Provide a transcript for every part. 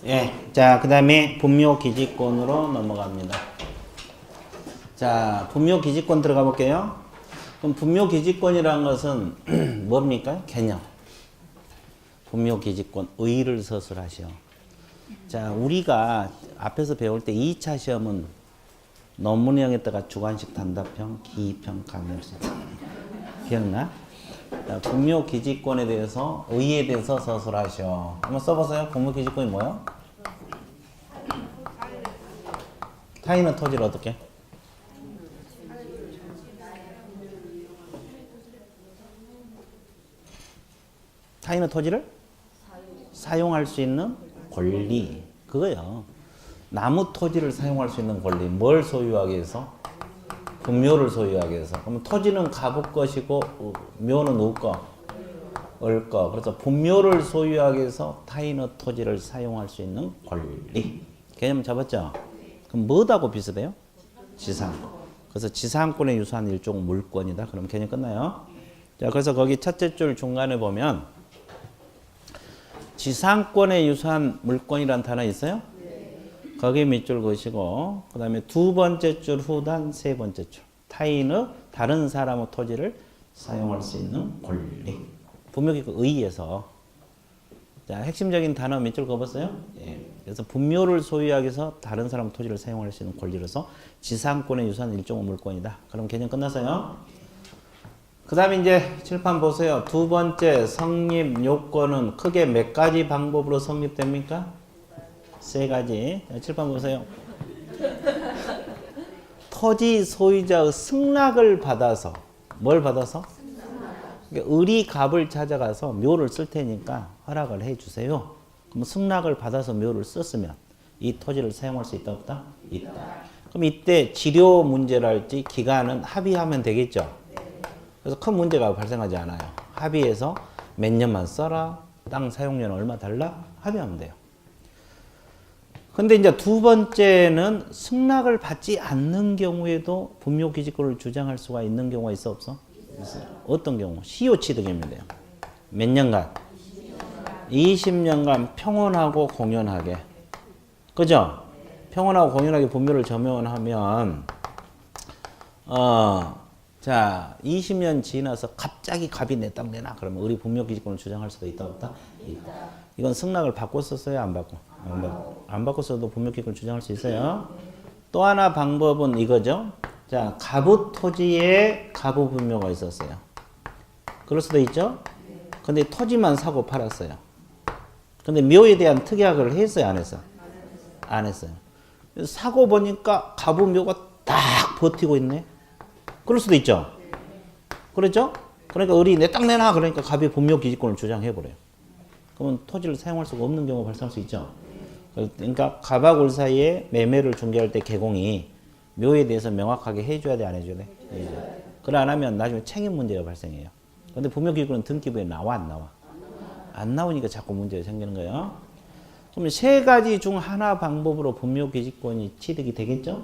예. 자, 그 다음에 분묘기지권으로 넘어갑니다. 자, 분묘기지권 들어가 볼게요. 그럼 분묘기지권이라는 것은 뭡니까? 개념. 분묘기지권, 의를 서술하시오. 자, 우리가 앞에서 배울 때 2차 시험은 논문형에다가 주관식 단답형, 기입형, 감열식. 기억나? 자, 분묘기지권에 대해서, 의에 대해서 서술하시오. 한번 써보세요. 분묘기지권이 뭐예요? 타인의 토지를 어떻게? 타인의 토지를 사용할 수 있는 권리. 그거요. 나무 토지를 사용할 수 있는 권리. 뭘 소유하기 위해서? 분묘를 소유하기 위해서. 그럼 토지는 갑의 것이고 묘는 누구 거? 을 거. 그래서 분묘를 소유하기 위해서 타인의 토지를 사용할 수 있는 권리. 개념 잡았죠? 그럼 뭐하고 비슷해요? 지상권. 그래서 지상권에 유사한 일종 물권이다. 그럼 개념 끝나요. 자, 그래서 거기 첫째 줄 중간에 보면 지상권에 유사한 물권이라는 단어 있어요? 거기 밑줄 그으시고 그 다음에 두 번째 줄 후단 세 번째 줄 타인의 다른 사람의 토지를 사용할 수 있는 권리. 분묘기 의에서 자 핵심적인 단어 밑줄 그어봤어요? 예. 그래서 분묘를 소유하기 위해서 다른 사람 토지를 사용할 수 있는 권리로서 지상권에 유사한 일종의 물권이다. 그럼 개념 끝났어요? 그 다음에 이제 칠판 보세요. 두 번째 성립 요건은 크게 몇 가지 방법으로 성립됩니까? 세 가지. 칠판 보세요. 토지 소유자의 승낙을 받아서 뭘 받아서? 을이 갑을 찾아가서 묘를 쓸 테니까 허락을 해주세요. 그럼 승낙을 받아서 묘를 썼으면 이 토지를 사용할 수 있다 없다? 있다. 그럼 이때 치료 문제랄지 기간은 합의하면 되겠죠? 그래서 큰 문제가 발생하지 않아요. 합의해서 몇 년만 써라. 땅 사용료는 얼마 달라? 합의하면 돼요. 근데 이제 두 번째는 승낙을 받지 않는 경우에도 분묘기지권을 주장할 수가 있는 경우가 있어 없어? 있어요. 어떤 경우? 시효 취득이면 돼요. 몇 년간? 20년간 평온하고 공연하게. 그죠? 평온하고 공연하게 분묘를 점용하면 자, 20년 지나서 갑자기 갑이 내 땅 내놔. 그러면 을이 분묘기지권을 주장할 수도 있다 없다? 있다. 이건 승낙을 받고 썼어요? 안 받고? 안 받고 써도 분묘기지권을 주장할 수 있어요. 또 하나 방법은 이거죠. 자, 갑의 토지에 갑의 분묘가 있었어요. 그럴 수도 있죠? 근데 토지만 사고 팔았어요. 근데 묘에 대한 특약을 했어요? 안 했어요? 안 했어요. 사고 보니까 갑의 묘가 딱 버티고 있네. 그럴 수도 있죠. 그렇죠? 그러니까 을이 내 땅 내놔. 그러니까 갑이 분묘기지권을 주장해버려요. 그러면 토지를 사용할 수가 없는 경우가 발생할 수 있죠. 그러니까 갑하고 을 사이에 매매를 중개할 때 개공이 묘에 대해서 명확하게 해줘야 돼, 안 해줘야 돼? 네. 그래 안 하면 나중에 책임 문제가 발생해요. 근데 분묘기지권은 등기부에 나와 안 나와? 안 나오니까 자꾸 문제가 생기는 거예요. 그러면 세 가지 중 하나 방법으로 분묘기지권이 취득이 되겠죠?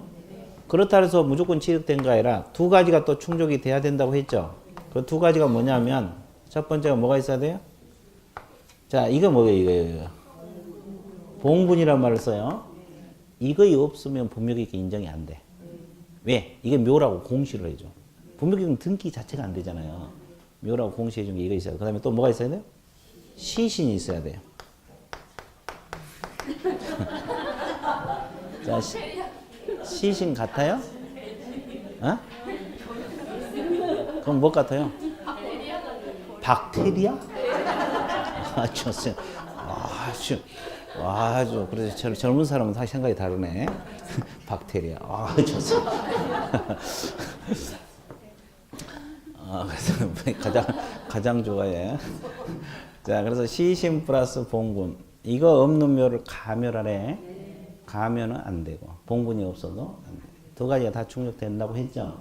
그렇다 해서 무조건 취득된 거 아니라 두 가지가 또 충족이 돼야 된다고 했죠. 그 두 가지가 뭐냐면 첫 번째가 뭐가 있어야 돼요? 자, 이거 뭐예요? 이거. 봉분이란 말을 써요. 이거 없으면 분묘기지권 인정이 안 돼. 왜? 이게 묘라고 공시를 해줘. 분묘기지권 등기 자체가 안 되잖아요. 묘라고 공시해준 게 이거 있어요. 그 다음에 또 뭐가 있어야 돼요? 시신이 있어야 돼요. 자, 시신 같아요? 어? 그럼 뭐 같아요? 박테리아? 아, 좋습니다. 아주, 그래서 젊은 사람은 다시 생각이 다르네. 박테리아. 아, 좋습니다. 그래서 가장 좋아해. 자, 그래서 시신 플러스 봉군. 이거 없는 묘를 가멸하래. 가면은 안 되고 봉분이 없어도 안 돼. 두 가지가 다 충족된다고 했죠.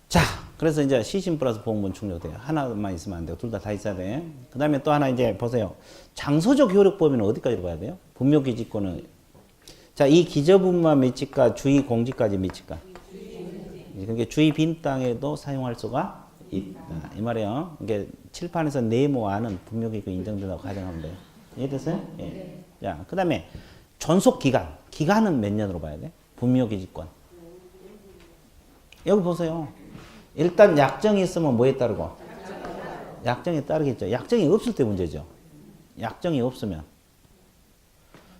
자, 그래서 이제 시신 플러스 봉분 충족돼요. 하나만 있으면 안 돼요. 둘 다 있어야 돼. 그 다음에 또 하나 이제 보세요. 장소적 효력 범위는 어디까지로 가야 돼요? 분묘기지권은 자, 이 기저분만 미칠까 주의 공지까지 미칠까? 그러니까 주의 빈 땅에도 사용할 수가 있다 이 말이에요. 이게 칠판에서 네모 안은 분묘기지권 인정된다고 가정하면 돼요. 이해됐어요? 예. 자, 그 다음에 존속 기간. 기간은 몇 년으로 봐야 돼? 분묘기지권. 여기 보세요. 일단 약정이 있으면 뭐에 따르고? 약정에 따르겠죠. 약정이 없을 때 문제죠. 약정이 없으면.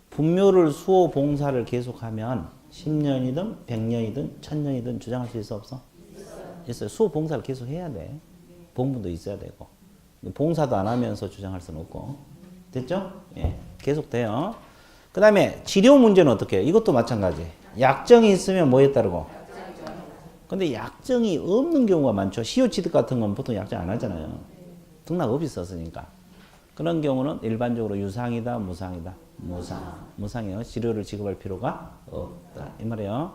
분묘를 수호 봉사를 계속하면 10년이든 100년이든 1000년이든 주장할 수 있어 없어? 있어요. 수호 봉사를 계속 해야 돼. 봉분도 있어야 되고. 봉사도 안 하면서 주장할 수는 없고. 됐죠? 예. 계속 돼요. 그 다음에 치료 문제는 어떻게 해요? 이것도 마찬가지. 약정이 있으면 뭐에 따르고? 근데 약정이 없는 경우가 많죠. 시효취득 같은 건 보통 약정 안 하잖아요. 등락 없이 썼으니까. 그런 경우는 일반적으로 유상이다, 무상이다. 무상이요. 치료를 지급할 필요가 없다. 이 말이에요.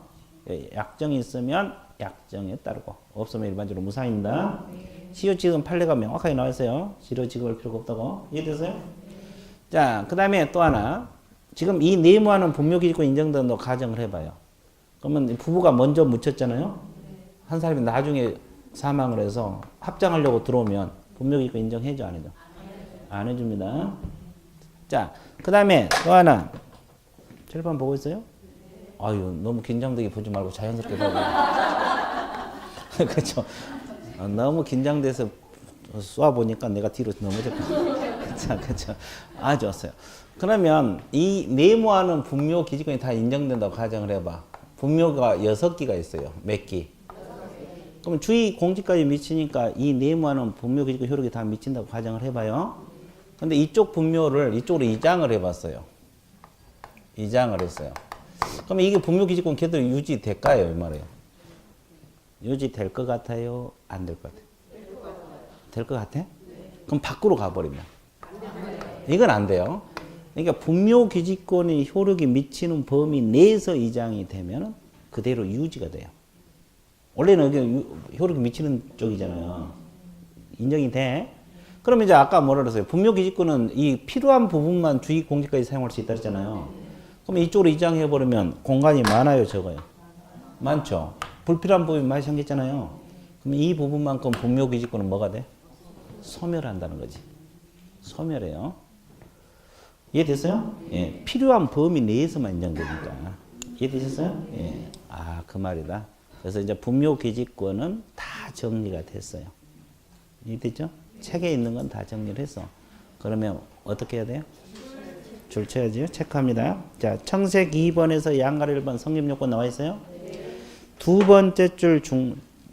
약정이 있으면 약정에 따르고, 없으면 일반적으로 무상입니다. 시효취득은 판례가 명확하게 나와 있어요. 치료 지급할 필요가 없다고. 이해되세요? 자, 그 다음에 또 하나. 지금 이 내무하는 분묘기지권 인정된다고 가정을 해봐요. 그러면 부부가 먼저 묻혔잖아요. 한 사람이 나중에 사망을 해서 합장하려고 들어오면 분묘기지권 인정해줘, 안 해줘? 안 해줍니다. 자, 그 다음에 또 하나. 칠판 보고 있어요? 아유, 너무 긴장되게 보지 말고 자연스럽게 보고. 그렇죠. 너무 긴장돼서 쏘아보니까 내가 뒤로 넘어졌고. 자, 그렇죠. 아, 좋았어요. 그러면 이 내무하는 분묘 기지권이 다 인정된다고 가정을 해봐. 분묘가 6기가 있어요. 몇 기? 그럼 주의 공지까지 미치니까 이 내무하는 분묘 기지권 효력이 다 미친다고 가정을 해봐요. 근데 이쪽 분묘를 이쪽으로 이장을 해봤어요. 이장을 했어요. 그러면 이게 분묘 기지권 그대로 유지될까요? 이 말이에요. 유지될 것 같아요? 안 될 것 같아요? 될 것 같아? 그럼 밖으로 가버리면. 이건 안 돼요. 그러니까 분묘 기지권이 효력이 미치는 범위 내에서 이장이 되면 그대로 유지가 돼요. 원래는 여기 효력이 미치는 쪽이잖아요. 인정이 돼. 그럼 이제 아까 뭐라 그랬어요? 분묘 기지권은 이 필요한 부분만 주의 공지까지 사용할 수 있다 했잖아요. 그럼 이쪽으로 이장해 버리면 공간이 많아요, 적어요? 많죠. 불필요한 부분이 많이 생겼잖아요. 그럼 이 부분만큼 분묘 기지권은 뭐가 돼? 소멸한다는 거지. 소멸해요. 이해됐어요? 예. 필요한 범위 내에서만 인정되니까. 이해되셨어요? 예. 아, 그 말이다. 그래서 이제 분묘 기지권은 다 정리가 됐어요. 이해됐죠? 책에 있는 건 다 정리를 했어. 그러면 어떻게 해야 돼요? 줄 쳐야죠. 체크합니다. 자, 청색 2번에서 양가로 1번 성립요건 나와 있어요? 두 번째 줄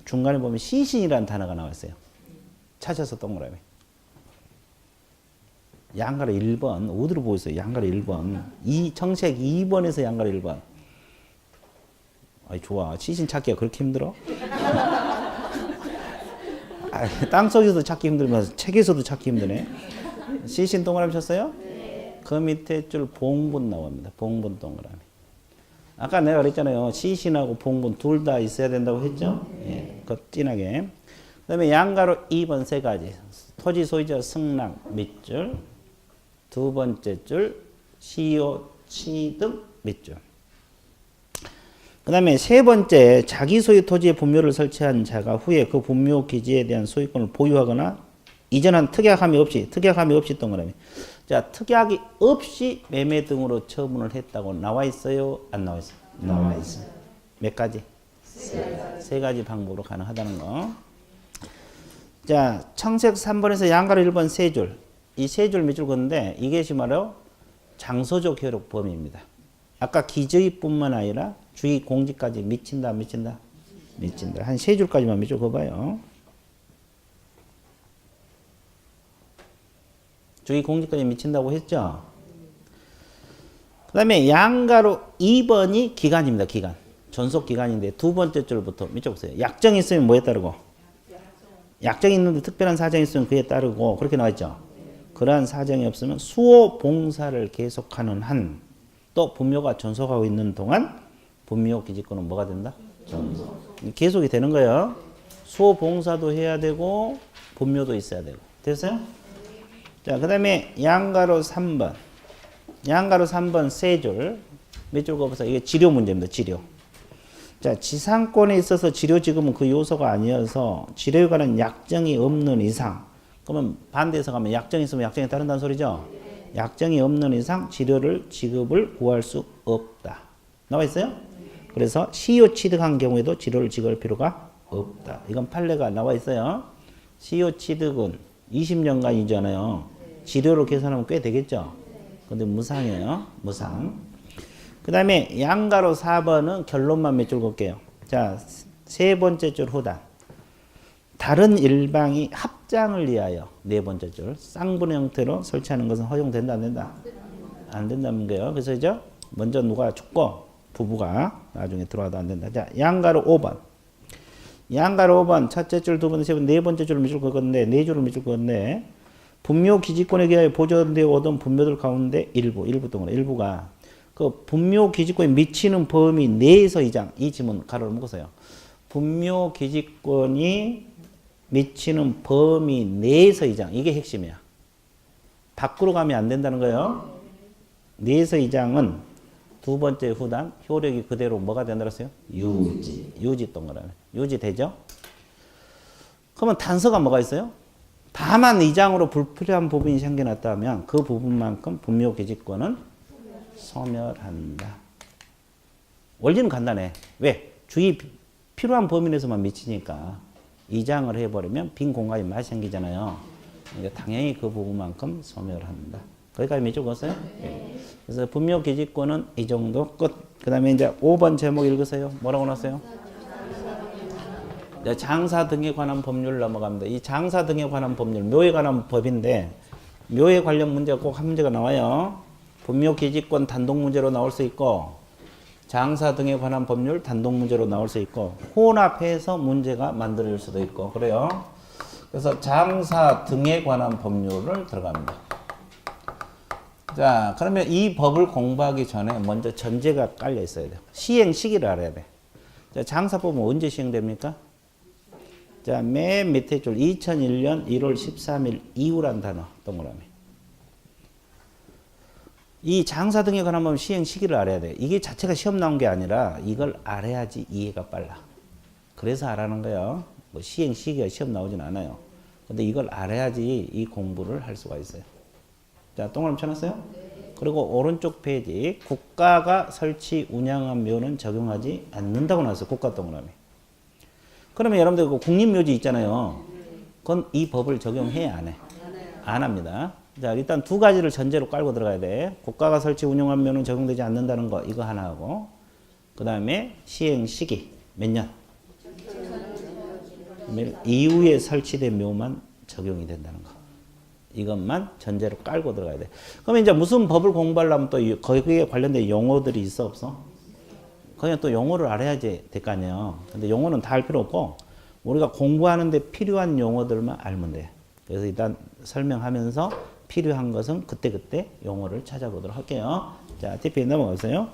중간에 보면 시신이라는 단어가 나와 있어요. 찾아서 동그라미. 양가로 1번. 어디로 보고 있어요? 양가로 1번. 이 청색 2번에서 양가로 1번. 아이, 좋아. 시신 찾기가 그렇게 힘들어? 땅속에서도 찾기 힘들면서 책에서도 찾기 힘드네. 시신 동그라미 쳤어요? 네. 그 밑에 줄 봉분 나옵니다. 봉분 동그라미. 아까 내가 그랬잖아요. 시신하고 봉분 둘 다 있어야 된다고 했죠? 예. 그 진하게. 그 다음에 양가로 2번 세 가지. 토지 소유자 승낙 밑줄. 두 번째 줄 시효 취득 밑줄. 그 다음에 세 번째, 자기 소유 토지에 분묘를 설치한 자가 후에 그 분묘 기지에 대한 소유권을 보유하거나 이전한 특약함이 없이 동그라미. 자, 특약이 없이 매매 등으로 처분을 했다고 나와 있어요? 안 나와 있어요? 나와 있어요. 몇 가지? 세 가지 방법으로 가능하다는 거. 자, 청색 3번에서 양가로 1번 세 줄. 이 세 줄 밑줄 걷는데 이게 바로 장소적 효력 범위입니다. 아까 기저의뿐만 아니라 주의 공지까지 미친다, 안 미친다? 미친다. 한 세 줄까지만 밑줄 그어봐요. 주의 공지까지 미친다고 했죠? 그 다음에 양가로 2번이 기간입니다. 기간. 존속 기간인데 두 번째 줄부터 밑줄 보세요. 약정이 있으면 뭐에 따르고? 약정이 있는데 특별한 사정이 있으면 그에 따르고 그렇게 나와 있죠? 그러한 사정이 없으면 수호 봉사를 계속하는 한 또 분묘가 존속하고 있는 동안 분묘 기지권은 뭐가 된다? 존속. 계속이 되는 거예요. 수호 봉사도 해야 되고 분묘도 있어야 되고. 됐어요? 자, 그 다음에 양가로 3번. 양가로 3번 세 줄. 몇 줄 그어보세요. 이게 지료 문제입니다. 지료. 자, 지상권에 있어서 지료 지급은 그 요소가 아니어서 지료에 관한 약정이 없는 이상. 그러면 반대해서 가면 약정이 있으면 약정에 따른다는 소리죠? 약정이 없는 이상 치료를 지급을 구할 수 없다. 나와 있어요? 그래서 CEO 취득한 경우에도 치료를 지급할 필요가 없다. 이건 판례가 나와 있어요. CEO 취득은 20년간이잖아요. 치료로 계산하면 꽤 되겠죠? 근데 무상이에요. 무상. 그 다음에 양가로 4번은 결론만 몇 줄 볼게요. 자, 세 번째 줄 후단. 다른 일방이 합장을 위하여 네 번째 줄 쌍분의 형태로 설치하는 것은 허용된다 안 된다? 안 된다는 거예요. 그래서 이제 먼저 누가 죽고 부부가 나중에 들어와도 안 된다. 자, 양가로 5번. 양가로 5번 첫째 줄, 두 번째, 세 번, 네 번째 줄을 밑줄 그건데 네 줄을 밑줄 그건데 분묘 기지권에 의하여 보존되어 오던 분묘들 가운데 일부 동안 일부가 그 분묘 기지권에 미치는 범위 내에서 이장 이 지문 가로를 묶었어요. 분묘 기지권이 미치는 범위 내에서 이장 이게 핵심이야. 밖으로 가면 안 된다는 거예요. 내에서 이장은 두 번째 후단 효력이 그대로 뭐가 된다 그랬어요? 유지 동그라미. 유지 되죠? 그러면 단서가 뭐가 있어요? 다만 이장으로 불필요한 부분이 생겨났다면 그 부분만큼 분묘 기지권은 소멸한다. 원리는 간단해. 왜? 주의 필요한 범위 내에서만 미치니까 이장을 해버리면 빈 공간이 많이 생기잖아요. 그러니까 당연히 그 부분만큼 소멸한다. 거기까지 미쳐봤어요? 네. 그래서 분묘 기지권은 이 정도 끝. 그 다음에 이제 5번 제목 읽으세요. 뭐라고 나왔어요? 장사 등에 관한 법률 넘어갑니다. 이 장사 등에 관한 법률, 묘에 관한 법인데 묘에 관련 문제가 꼭 한 문제가 나와요. 분묘 기지권 단독 문제로 나올 수 있고 장사 등에 관한 법률 단독 문제로 나올 수 있고 혼합해서 문제가 만들어질 수도 있고 그래요. 그래서 장사 등에 관한 법률을 들어갑니다. 자, 그러면 이 법을 공부하기 전에 먼저 전제가 깔려 있어야 돼요. 시행 시기를 알아야 돼. 자, 장사법은 언제 시행됩니까? 자, 맨 밑에 줄 2001년 1월 13일 이후란 단어 동그라미. 이 장사 등에 관한 법 시행 시기를 알아야 돼. 이게 자체가 시험 나온 게 아니라 이걸 알아야지 이해가 빨라. 그래서 알아는 거예요. 뭐 시행 시기가 시험 나오진 않아요. 근데 이걸 알아야지 이 공부를 할 수가 있어요. 자, 동그라미 쳐놨어요? 그리고 오른쪽 페이지 국가가 설치 운영한 묘는 적용하지 않는다고 나왔어요. 국가 동그라미. 그러면 여러분들 그 국립묘지 있잖아요. 그건 이 법을 적용해 안 해? 안 합니다. 자, 일단 두 가지를 전제로 깔고 들어가야 돼. 국가가 설치 운영한 묘는 적용되지 않는다는 거 이거 하나 하고 그 다음에 시행 시기 몇 년? 이후에 설치된 묘만 적용이 된다는 거. 이것만 전제로 깔고 들어가야 돼. 그러면 이제 무슨 법을 공부하려면 또 거기에 관련된 용어들이 있어 없어? 그냥 또 용어를 알아야지 될 거 아니에요. 근데 용어는 다 할 필요 없고 우리가 공부하는데 필요한 용어들만 알면 돼. 그래서 일단 설명하면서 필요한 것은 그때그때 용어를 찾아보도록 할게요. 자, TP 넘어가세요.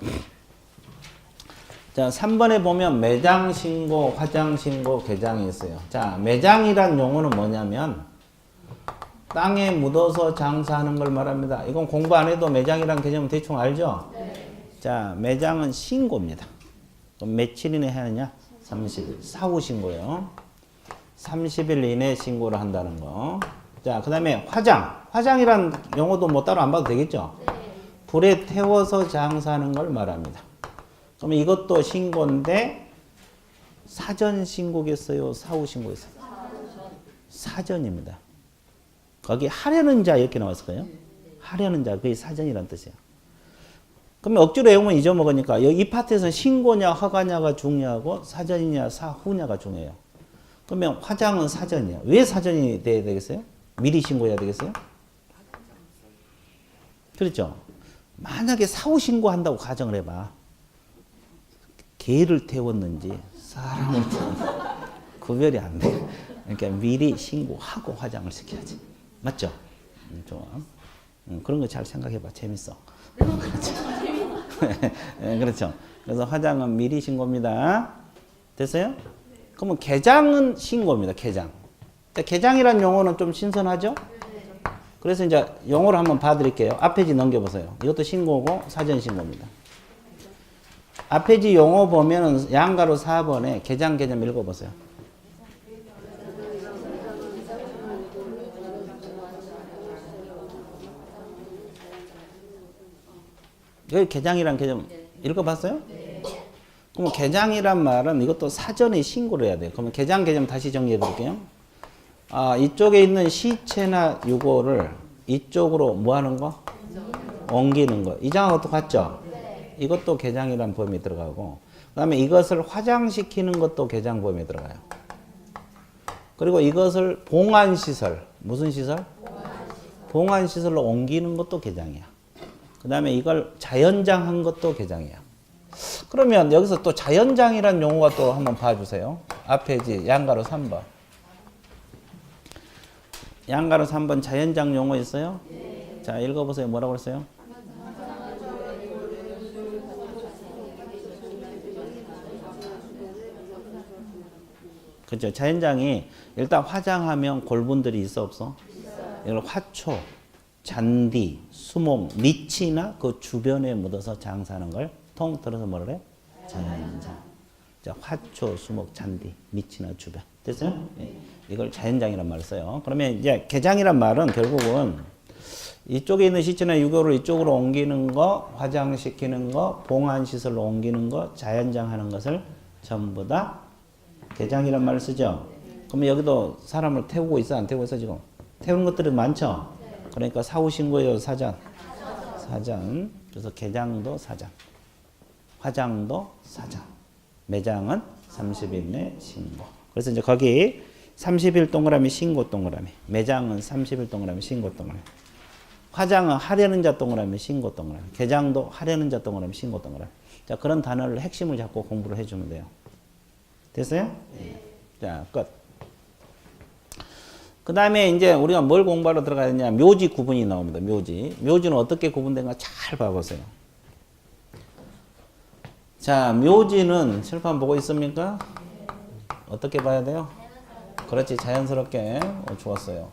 자, 3번에 보면 매장 신고, 화장 신고, 개장이 있어요. 자, 매장이란 용어는 뭐냐면 땅에 묻어서 장사하는 걸 말합니다. 이건 공부 안 해도 매장이란 개념은 대충 알죠? 네. 자, 매장은 신고입니다. 그럼 며칠이내 해야 하느냐? 30일. 사후 신고요. 30일 이내 신고를 한다는 거. 자, 그 다음에 화장. 화장이란 용어도 뭐 따로 안 봐도 되겠죠? 네. 불에 태워서 장사하는 걸 말합니다. 그러면 이것도 신고인데 사전 신고겠어요? 사후 신고겠어요? 사전입니다. 거기 하려는 자 이렇게 나왔을 거예요. 하려는 자, 그게 사전이란 뜻이에요. 그러면 억지로 외우면 잊어먹으니까 이 파트에서는 신고냐 허가냐가 중요하고 사전이냐 사후냐가 중요해요. 그러면 화장은 사전이에요. 왜 사전이 돼야 되겠어요? 미리 신고해야 되겠어요? 그렇죠? 만약에 사후 신고한다고 가정을 해봐. 개를 태웠는지 사람을 태웠는지 구별이 안 돼. 그러니까 미리 신고하고 화장을 시켜야지. 맞죠? 좋아. 그런 거 잘 생각해봐. 재밌어. 그렇죠. 네, 그렇죠. 그래서 화장은 미리 신고입니다. 됐어요? 그러면 개장은 신고입니다. 개장. 개장이란 용어는 좀 신선하죠? 그래서 이제 용어를 한번 봐드릴게요. 앞페이지 넘겨보세요. 이것도 신고고 사전 신고입니다. 앞페이지 용어 보면은 양가로 4번에 개장 개념 읽어보세요. 여기 개장이란 개념 읽어봤어요? 그럼 개장이란 말은 이것도 사전에 신고를 해야 돼요. 그러면 개장 개념 다시 정리해 드릴게요. 이쪽에 있는 시체나 유고를 이쪽으로 뭐 하는 거? 옮기는 거. 이장하고 똑같죠? 이것도 개장이란 범위에 들어가고, 그 다음에 이것을 화장시키는 것도 개장 범위에 들어가요. 그리고 이것을 봉안시설, 무슨 시설? 봉안시설로 옮기는 것도 개장이야. 그 다음에 이걸 자연장한 것도 개장이야. 그러면 여기서 또 자연장이란 용어가 또 한번 봐주세요. 앞에 이제 양가로 3번. 양가로 3번 자연장 용어 있어요? 자, 읽어보세요. 뭐라고 했어요? 그렇죠. 자연장이 일단 화장하면 골분들이 있어 없어? 이걸 화초, 잔디, 수목, 밑이나 그 주변에 묻어서 장사하는 걸 통틀어서 뭐라 그래? 자연장. 자, 화초, 수목, 잔디, 밑이나 주변. 됐어요? 네. 이걸 자연장이란 말을 써요. 그러면 이제 개장이란 말은 결국은 이쪽에 있는 시체나 유교를 이쪽으로 옮기는 거, 화장시키는 거, 봉안시설로 옮기는 거, 자연장하는 것을 전부 다 개장이란 말을 쓰죠. 그러면 여기도 사람을 태우고 있어, 안 태우고 있어, 지금? 태우는 것들이 많죠? 그러니까 사후신고예요, 사전? 사전. 그래서 개장도 사전. 화장도 사전. 매장은 30일 내 신고. 그래서 이제 거기 30일 동그라미 신고 동그라미. 매장은 30일 동그라미 신고 동그라미. 화장은 하려는 자 동그라미 신고 동그라미. 개장도 하려는 자 동그라미 신고 동그라미. 자, 그런 단어를 핵심을 잡고 공부를 해주면 돼요. 됐어요? 네. 자, 끝. 그 다음에 이제 우리가 뭘 공부하러 들어가야 되냐. 묘지 구분이 나옵니다. 묘지. 묘지는 어떻게 구분된가 잘 봐보세요. 자, 묘지는 칠판 보고 있습니까? 어떻게 봐야 돼요? 그렇지, 자연스럽게. 좋았어요.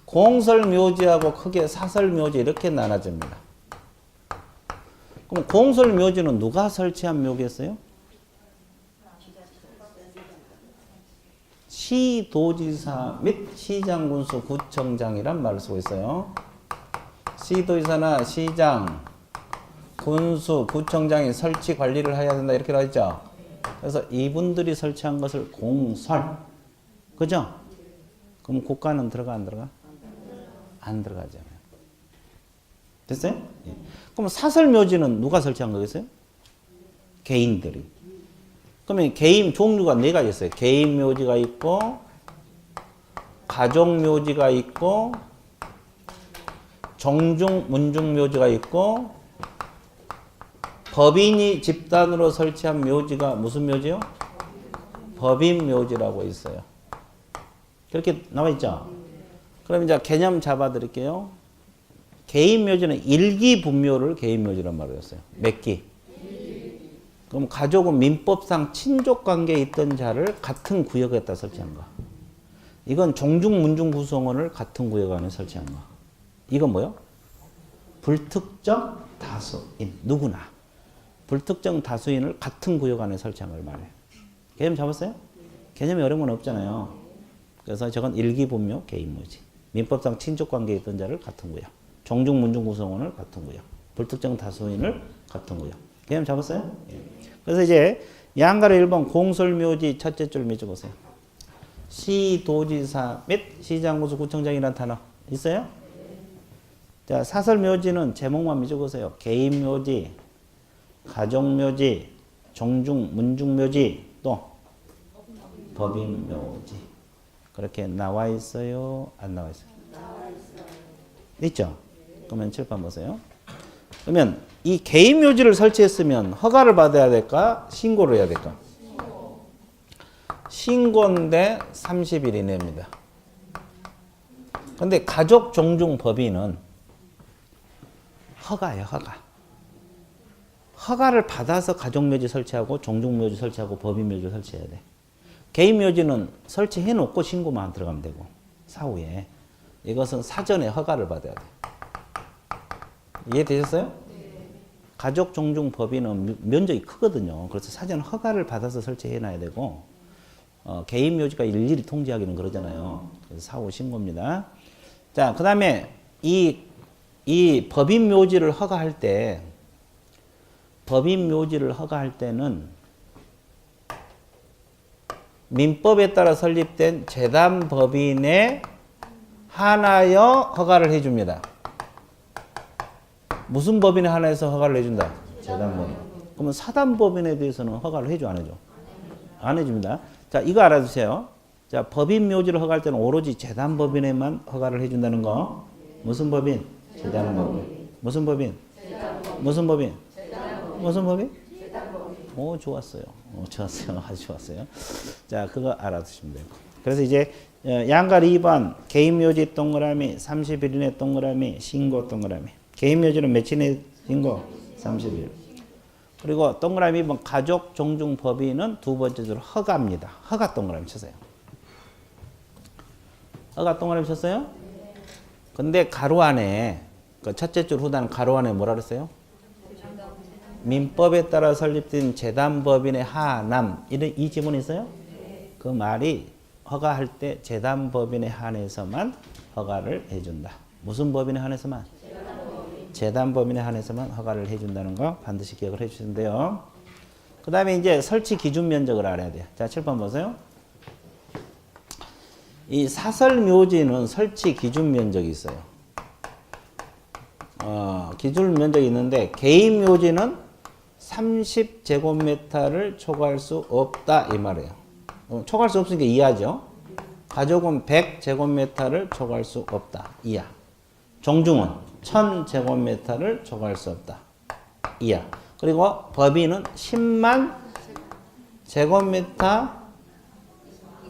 공설묘지하고 크게 사설묘지 이렇게 나눠집니다. 그럼 공설묘지는 누가 설치한 묘겠어요? 시도지사 및 시장군수 구청장이란 말을 쓰고 있어요. 시도지사나 시장, 군수, 구청장이 설치 관리를 해야 된다 이렇게 나와 있죠. 그래서 이분들이 설치한 것을 공설. 그죠? 그럼 국가는 들어가 안 들어가? 안 들어가잖아요. 됐어요? 예. 그럼 사설묘지는 누가 설치한 거겠어요? 개인들이. 그러면 개인 종류가 네 가지 있어요. 개인 묘지가 있고, 가족 묘지가 있고, 정중, 문중 묘지가 있고, 법인이 집단으로 설치한 묘지가 무슨 묘지요? 법인 묘지라고 있어요. 그렇게 나와 있죠? 그럼 이제 개념 잡아 드릴게요. 개인 묘지는 일기 분묘를 개인 묘지란 말을 했어요. 몇 기? 그럼 가족은 민법상 친족 관계에 있던 자를 같은 구역에다 설치한 거. 이건 종중, 문중 구성원을 같은 구역 안에 설치한 거. 이건 뭐요? 불특정 다수인. 누구나. 불특정 다수인을 같은 구역 안에 설치한 걸 말해요. 개념 잡았어요? 개념이 어려운 건 없잖아요. 그래서 저건 일기분묘 개인묘지. 민법상 친족 관계에 있던 자를 같은 구역. 종중, 문중 구성원을 같은 구역. 불특정 다수인을 같은 구역. 개념 잡았어요? 예. 그래서 이제 양가로 1번 공설묘지 첫째 줄 맺어보세요. 시도지사 및 시장군수 구청장이라는 단어 있어요? 자, 사설묘지는 제목만 맺어보세요. 개인묘지, 가족묘지, 종중, 문중묘지, 또 법인묘지. 그렇게 나와 있어요? 안 나와 있어요? 나와 있어요. 있죠? 그러면 칠판 보세요. 그러면 이 개인 묘지를 설치했으면 허가를 받아야 될까? 신고를 해야 될까? 신고인데 30일 이내입니다. 근데 가족, 종중, 법인은 허가예요, 허가. 허가를 받아서 가족묘지 설치하고 종중묘지 설치하고 법인묘지 설치해야 돼. 개인묘지는 설치해놓고 신고만 들어가면 되고 사후에 이것은 사전에 허가를 받아야 돼. 이해되셨어요? 네. 가족, 종중, 법인은 면적이 크거든요. 그래서 사전 허가를 받아서 설치해놔야 되고 개인묘지가 일일이 통지하기는 그러잖아요. 그래서 사후 신고입니다. 자, 그 다음에 이 법인묘지를 허가할 때 법인 묘지를 허가할 때는 민법에 따라 설립된 재단 법인에 한하여 허가를 해줍니다. 무슨 법인에 한해서 허가를 해준다? 재단 법인. 그러면 사단 법인에 대해서는 허가를 해줘, 안 해줘? 안 해줍니다. 자, 이거 알아두세요. 자, 법인 묘지를 허가할 때는 오로지 재단 법인에만 허가를 해준다는 거. 무슨 법인? 재단 법인. 무슨 법인? 무슨 법인? 무슨 법인? 오, 좋았어요. 좋았어요. 아주 좋았어요. 자, 그거 알아두시면 돼요. 그래서 이제 양갈 2번 개인 묘지 동그라미 30일 이내 동그라미 신고 동그라미. 개인 묘지는 며칠 이내 신고? 30일. 그리고 동그라미 2번 가족 종중 법인은 두 번째 줄 허가입니다. 허가 동그라미 쳤어요. 허가 동그라미 쳤어요? 근데 가로 안에 그 첫째 줄 후단 가로 안에 뭐라 그랬어요? 민법에 따라 설립된 재단법인의 하남 이 지문이 있어요? 그 말이 허가할 때 재단법인에 한해서만 허가를 해준다. 무슨 법인에 한해서만? 재단법인에 한해서만 허가를 해준다는 거 반드시 기억을 해주시면 돼요. 그 다음에 이제 설치 기준 면적을 알아야 돼요. 자, 7번 보세요. 이 사설묘지는 설치 기준 면적이 있어요. 기준 면적이 있는데 개인 묘지는 30제곱미터를 초과할 수 없다 이 말이에요. 초과할 수 없으니까 이하죠. 가족은 100제곱미터를 초과할 수 없다 이하. 종중은 1000제곱미터를 초과할 수 없다 이하. 그리고 법인은 10만 제곱미터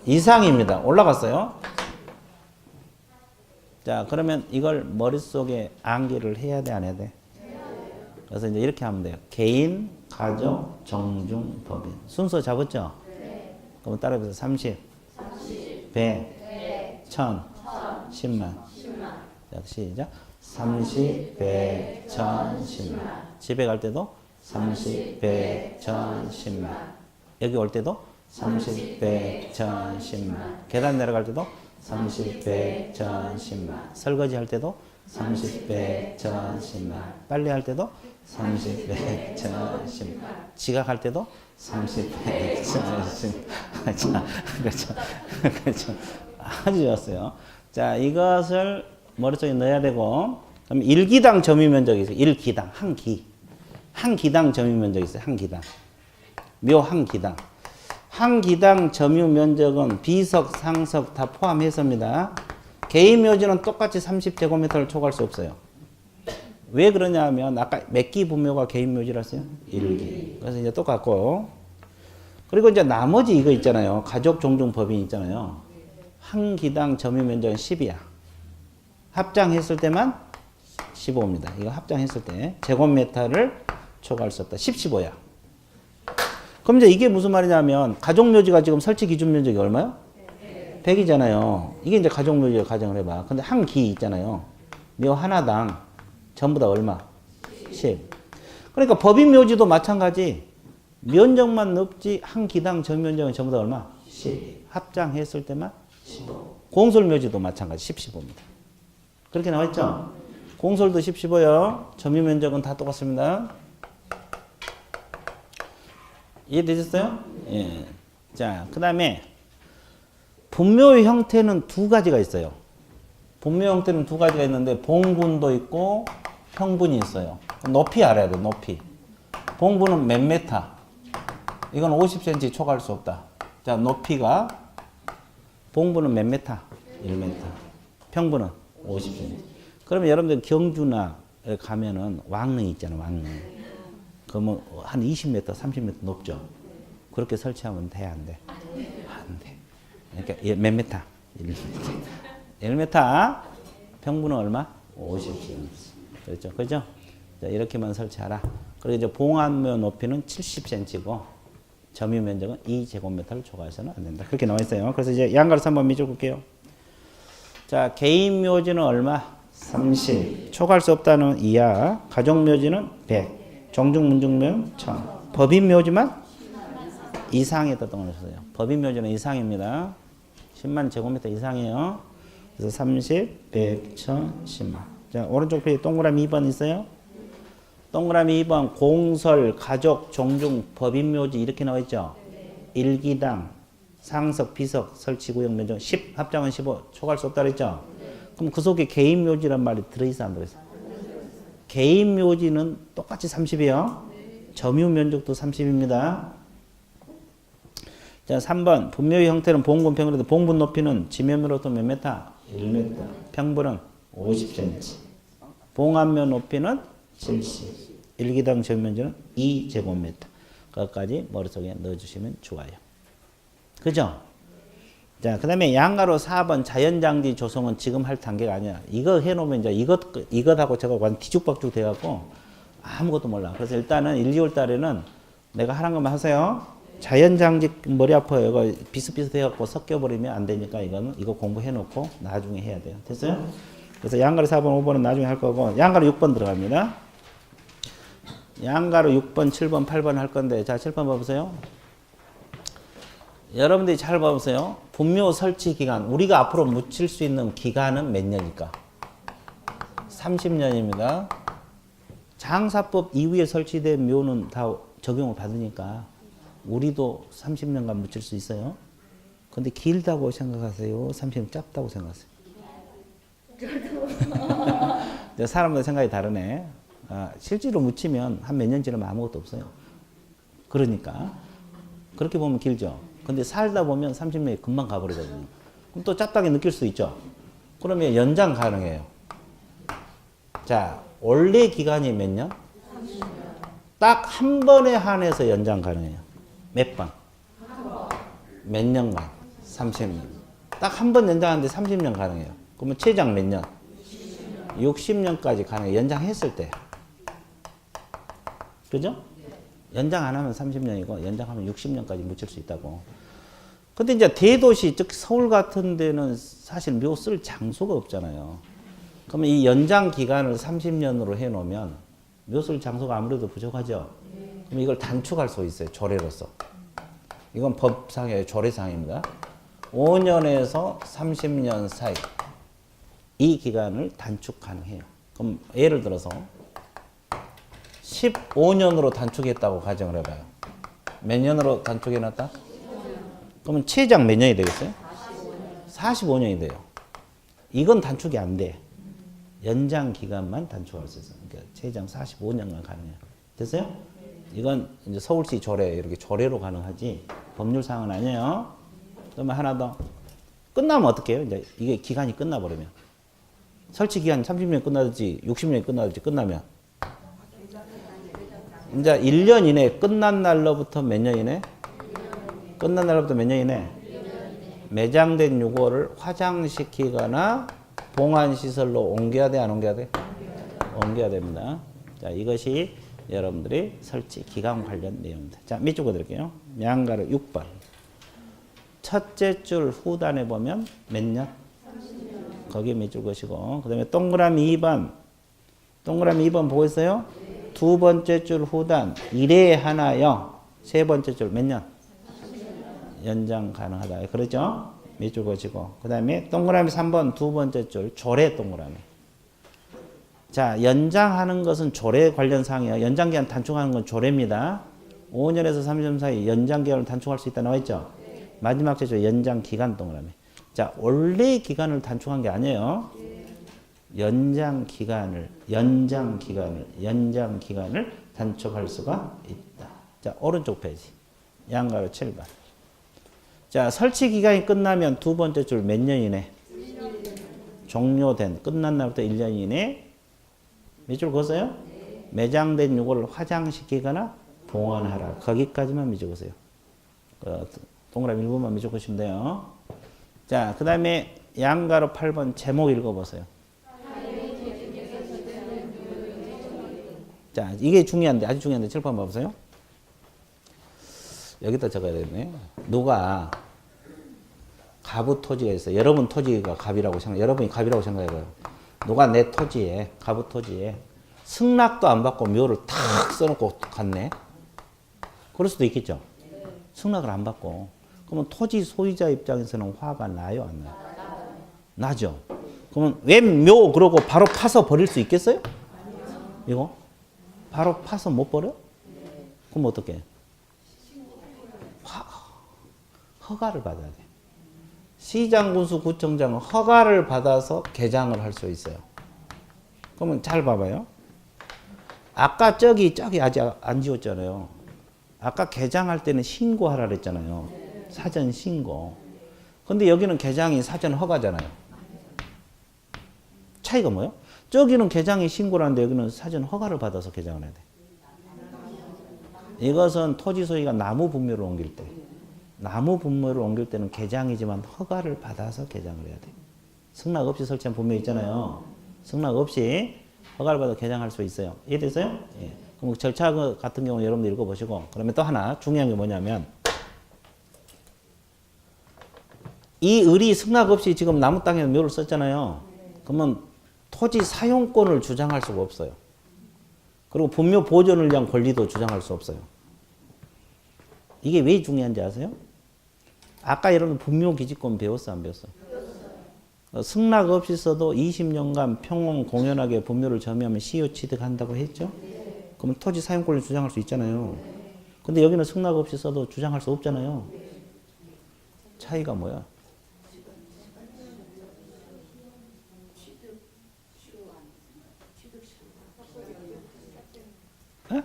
이상입니다. 올라갔어요. 자, 그러면 이걸 머릿속에 암기를 해야 돼, 안 해야 돼? 그래서 이제 이렇게 하면 돼요. 개인, 가족, 종중, 법인. 순서 잡았죠? 네. 그럼 따라해보세요. 30, 100, 1000, 10만. 자, 시작. 30, 100, 1000, 10만. 집에 갈 때도 30, 100, 1000, 10만. 여기 올 때도 30, 100, 1000, 10만. 계단 내려갈 때도 30, 100, 1000, 10만. 설거지 할 때도 30, 100, 1000, 10만. 빨래 할 때도 30, 100, 1000, 10만. 지각할 때도 30, 100, 1000, 10만. 자, 그렇죠. 그렇죠. 아주 좋았어요. 자, 이것을 머릿속에 넣어야 되고, 그럼 1기당 점유 면적이 있어요. 1기당, 한 기. 한 기당 점유 면적이 있어요. 한 기당. 묘 한 기당. 한 기당 점유 면적은 비석, 상석 다 포함해서입니다. 개인 묘지는 똑같이 30제곱미터를 초과할 수 없어요. 왜 그러냐 하면 아까 몇 기 분묘가 개인 묘지라서요? 1기. 그래서 이제 똑같고. 그리고 이제 나머지 이거 있잖아요. 가족 종중 법인 있잖아요. 한 기당 점유 면적은 10이야. 합장했을 때만 15입니다. 이거 합장했을 때 제곱미터를 초과할 수 없다. 15야. 그럼 이제 이게 무슨 말이냐면 가족묘지가 지금 설치 기준 면적이 얼마요? 100이잖아요. 이게 이제 가족묘지를 가정을 해봐. 근데 한 기 있잖아요. 묘 하나당 전부 다 얼마? 10. 그러니까 법인묘지도 마찬가지. 면적만 넓지 한 기당 전면적은 전부 다 얼마? 10. 합장했을 때만 15. 공설묘지도 마찬가지 10, 15입니다. 그렇게 나와있죠? 공설도 10, 15요. 점유면적은 다 똑같습니다. 이해되셨어요? 예. 자, 그 다음에 분묘의 형태는 두 가지가 있어요. 분묘 형태는 두 가지가 있는데 봉분도 있고 평분이 있어요. 높이 알아야 돼. 높이. 봉분은 몇 메타? 이건 50cm 초과할 수 없다. 자, 높이가 봉분은 몇 메타? 1m. 평분은 50cm. 그러면 여러분들 경주나 가면은 왕릉 있잖아. 왕릉. 그러면 한 20m, 30m 높죠. 그렇게 설치하면 돼, 안 돼? 안 돼. 그러니까 몇 메타? 1m. 1m. 평분은 얼마? 50cm. 그렇죠. 그죠? 자, 이렇게만 설치하라. 그리고 이제 봉안묘 높이는 70cm고 점유 면적은 2제곱미터를 초과해서는 안 된다. 그렇게 나와 있어요. 그래서 이제 양가로서 한번 미줘 볼게요. 자, 개인 묘지는 얼마? 30. 초과할 수 없다는 이하. 가족 묘지는 100. 종중 문중묘 1000. 법인 묘지만 이상에다 동그라셨어요. 법인 묘지는 이상입니다. 10만 제곱미터 이상이에요. 그래서 30, 100, 1000, 10만. 자, 오른쪽 페이지 동그라미 2번 있어요. 동그라미 2번 공설, 가족, 종중, 법인묘지 이렇게 나와 있죠. 일기당, 상석, 비석, 설치구역, 면적 10, 합장은 15, 초과할 수 없다 그랬죠. 그럼 그 속에 개인묘지란 말이 들어있어 안 들어있어? 개인묘지는 똑같이 30이에요. 점유면적도 30입니다. 자, 3번 분묘의 형태는 봉분, 평으로도 봉분 높이는 지면으로부터 몇 메타? 1m. 평분은 50cm. 봉합면 높이는 70. 일기당 정면적은 2제곱미터. 그것까지 머릿속에 넣어주시면 좋아요. 그죠? 자, 그 다음에 양가로 4번 자연장지 조성은 지금 할 단계가 아니야. 이거 해놓으면 이제 이것하고 저거 완전 뒤죽박죽 돼갖고 아무것도 몰라. 그래서 일단은 1, 2월 달에는 내가 하는 것만 하세요. 자연장지 머리 아파요. 이거 비슷비슷해갖고 섞여버리면 안 되니까 이거 공부해놓고 나중에 해야 돼요. 됐어요? 그래서 양가로 4번, 5번은 나중에 할 거고, 양가로 6번 들어갑니다. 양가로 6번, 7번, 8번 할 건데, 자, 7번 봐보세요. 여러분들이 잘 봐보세요. 분묘 설치 기간, 우리가 앞으로 묻힐 수 있는 기간은 몇 년일까? 30년입니다. 장사법 이후에 설치된 묘는 다 적용을 받으니까 우리도 30년간 묻힐 수 있어요. 근데 길다고 생각하세요? 30년 짧다고 생각하세요? 사람마다 생각이 다르네. 실제로 묻히면 한 몇 년 지나면 아무것도 없어요. 그러니까 그렇게 보면 길죠. 근데 살다 보면 30년이 금방 가버리거든요. 그럼 또 짧다게 느낄 수 있죠. 그러면 연장 가능해요. 자, 원래 기간이 몇 년? 딱 한 번에 한해서 연장 가능해요. 몇 번? 몇 년간? 30년. 딱 한 번 연장하는데 30년 가능해요. 그러면 최장 몇 년? 60년까지 가능해요. 연장했을 때. 그죠? 연장 안 하면 30년이고 연장하면 60년까지 묻힐 수 있다고. 근데 이제 대도시, 즉 서울 같은 데는 사실 묘 쓸 장소가 없잖아요. 그러면 이 연장 기간을 30년으로 해놓으면 묘 쓸 장소가 아무래도 부족하죠. 그럼 이걸 단축할 수 있어요. 조례로서. 이건 법상의 조례상입니다. 5년에서 30년 사이 이 기간을 단축 가능해요. 그럼 예를 들어서 15년으로 단축했다고 가정을 해봐요. 몇 년으로 단축해놨다? 그러면 최장 몇 년이 되겠어요? 45년이 돼요. 이건 단축이 안 돼. 연장 기간만 단축할 수 있어요. 그러니까 최장 45년간 가능해요. 됐어요? 이건 이제 서울시 조례, 이렇게 조례로 가능하지 법률상은 아니에요. 그러면 하나 더. 끝나면 어떡해요? 이제 이게 기간이 끝나버리면. 설치 기간 30년이 끝나든지 60년이 끝나든지 끝나면. 이제 1년 이내 끝난 날로부터 몇 년 이내? 끝난 날로부터 몇 년 이내? 매장된 유골을 화장시키거나 봉안시설로 옮겨야 돼, 안 옮겨야 돼? 옮겨야 됩니다. 자, 이것이 여러분들이 설치 기간 관련 내용입니다. 자, 밑줄 그어드릴게요. 양가로 6번. 첫째 줄 후단에 보면 몇 년? 30년. 거기에 밑줄 그으시고, 그 다음에 동그라미 2번. 동그라미 2번 보고 있어요? 두 번째 줄 후단 1에 하나요. 세 번째 줄 몇 년? 30년. 연장 가능하다. 그러죠? 밑줄 그으시고, 그 다음에 동그라미 3번 두 번째 줄 조례 동그라미. 자, 연장하는 것은 조례 관련 사항이에요. 연장기간 단축하는 건 조례입니다. 5년에서 30년 사이 연장기간을 단축할 수 있다 나와 있죠? 마지막 제조 연장기간 동그라미. 자, 원래 기간을 단축한 게 아니에요. 연장기간을 단축할 수가 있다. 자, 오른쪽 페이지. 양가로 7번. 자, 설치 기간이 끝나면 두 번째 줄 몇 년 이내? 종료된, 끝난 날부터 1년 이내. 몇 줄 그었어요? 매장된 요거를 화장시키거나 봉헌하라. 거기까지만 밑줄 그으세요. 동그라미 1번만 밑줄 그으시면 돼요. 자, 그 다음에 양가로 8번 제목 읽어보세요. 자, 이게 중요한데, 아주 중요한데, 7번 봐보세요. 여기다 적어야 되겠네. 누가 갑의 토지가 있어요. 여러분 토지가 갑이라고 여러분이 갑이라고 생각해봐요. 누가 내 토지에, 갑의 토지에 승낙도 안 받고 묘를 탁 써놓고 갔네? 그럴 수도 있겠죠. 승낙을 안 받고. 그러면 토지 소유자 입장에서는 화가 나요, 안 나요? 나죠. 그러면 왜 묘 그러고 바로 파서 버릴 수 있겠어요? 이거? 바로 파서 못 버려? 그럼 어떻게? 허가를 받아야 돼. 시장군수 구청장은 허가를 받아서 개장을 할 수 있어요. 그러면 잘 봐봐요. 아까 저기 아직 안 지웠잖아요. 아까 개장할 때는 신고하라 그랬잖아요. 사전 신고. 근데 여기는 개장이 사전 허가잖아요. 차이가 뭐예요? 저기는 개장이 신고라는데 여기는 사전 허가를 받아서 개장을 해야 돼. 이것은 토지 소유가 나무 분묘를 옮길 때. 나무 분묘를 옮길 때는 개장이지만 허가를 받아서 개장을 해야 돼. 승낙 없이 설치한 분묘 있잖아요. 승낙 없이 허가를 받아 개장할 수 있어요. 이해됐어요? 예. 그럼 절차 같은 경우 여러분들 읽어보시고, 그러면 또 하나 중요한 게 뭐냐면, 이 을이 승낙 없이 지금 나무 땅에 묘를 썼잖아요. 그러면 토지 사용권을 주장할 수가 없어요. 그리고 분묘 보존을 위한 권리도 주장할 수 없어요. 이게 왜 중요한지 아세요? 아까 여러분 분묘 기지권 배웠어, 안 배웠어? 승낙 없이 써도 20년간 평온 공연하게 분묘를 점유하면 시효 취득한다고 했죠? 그러면 토지 사용권을 주장할 수 있잖아요. 근데 여기는 승낙 없이 써도 주장할 수 없잖아요. 차이가 뭐야? 에?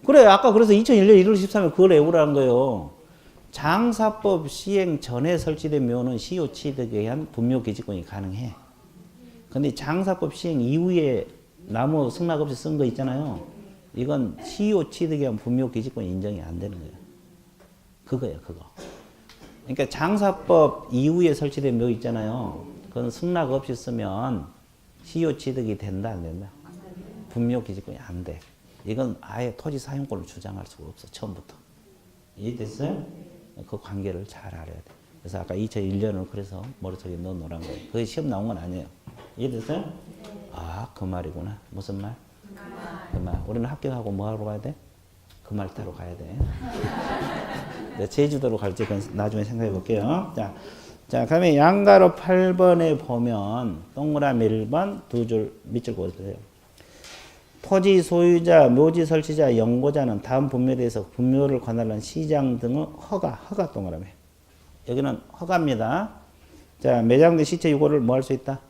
그래, 아까 그래서 2001년 1월 13일 그걸 외우라는 거예요. 장사법 시행 전에 설치된 묘는 시효 취득에 의한 분묘 기지권이 가능해. 근데 장사법 시행 이후에 나무 승낙 없이 쓴 거 있잖아요. 이건 시효 취득에 의한 분묘 기지권이 인정이 안 되는 거예요. 그거예요, 그거. 그러니까 장사법 이후에 설치된 묘 있잖아요. 그건 승낙 없이 쓰면 시효 취득이 된다, 안 된다? 분묘 기지권이 안 돼. 이건 아예 토지 사용권을 주장할 수가 없어, 처음부터. 이해됐어요? 그 관계를 잘 알아야 돼. 그래서 아까 2001년을 그래서 머릿속에 넣어놓으란 거예요. 그게 시험 나온 건 아니에요. 이해됐어요? 아, 그 말이구나. 무슨 말? 그 말. 우리는 합격하고 뭐 하러 가야 돼? 그 말 타러 가야 돼. 네, 제주도로 갈지 그건 나중에 생각해 볼게요. 자, 그러면 양가로 8번에 보면 동그라미 1번 두 줄 밑줄 그어주세요. 토지 소유자, 묘지 설치자, 연고자는 다음 분묘에 대해서 분묘를 관할한 시장 등의 허가 동그라미. 여기는 허가입니다. 자, 매장된 시체 유고를 뭐 할 수 있다?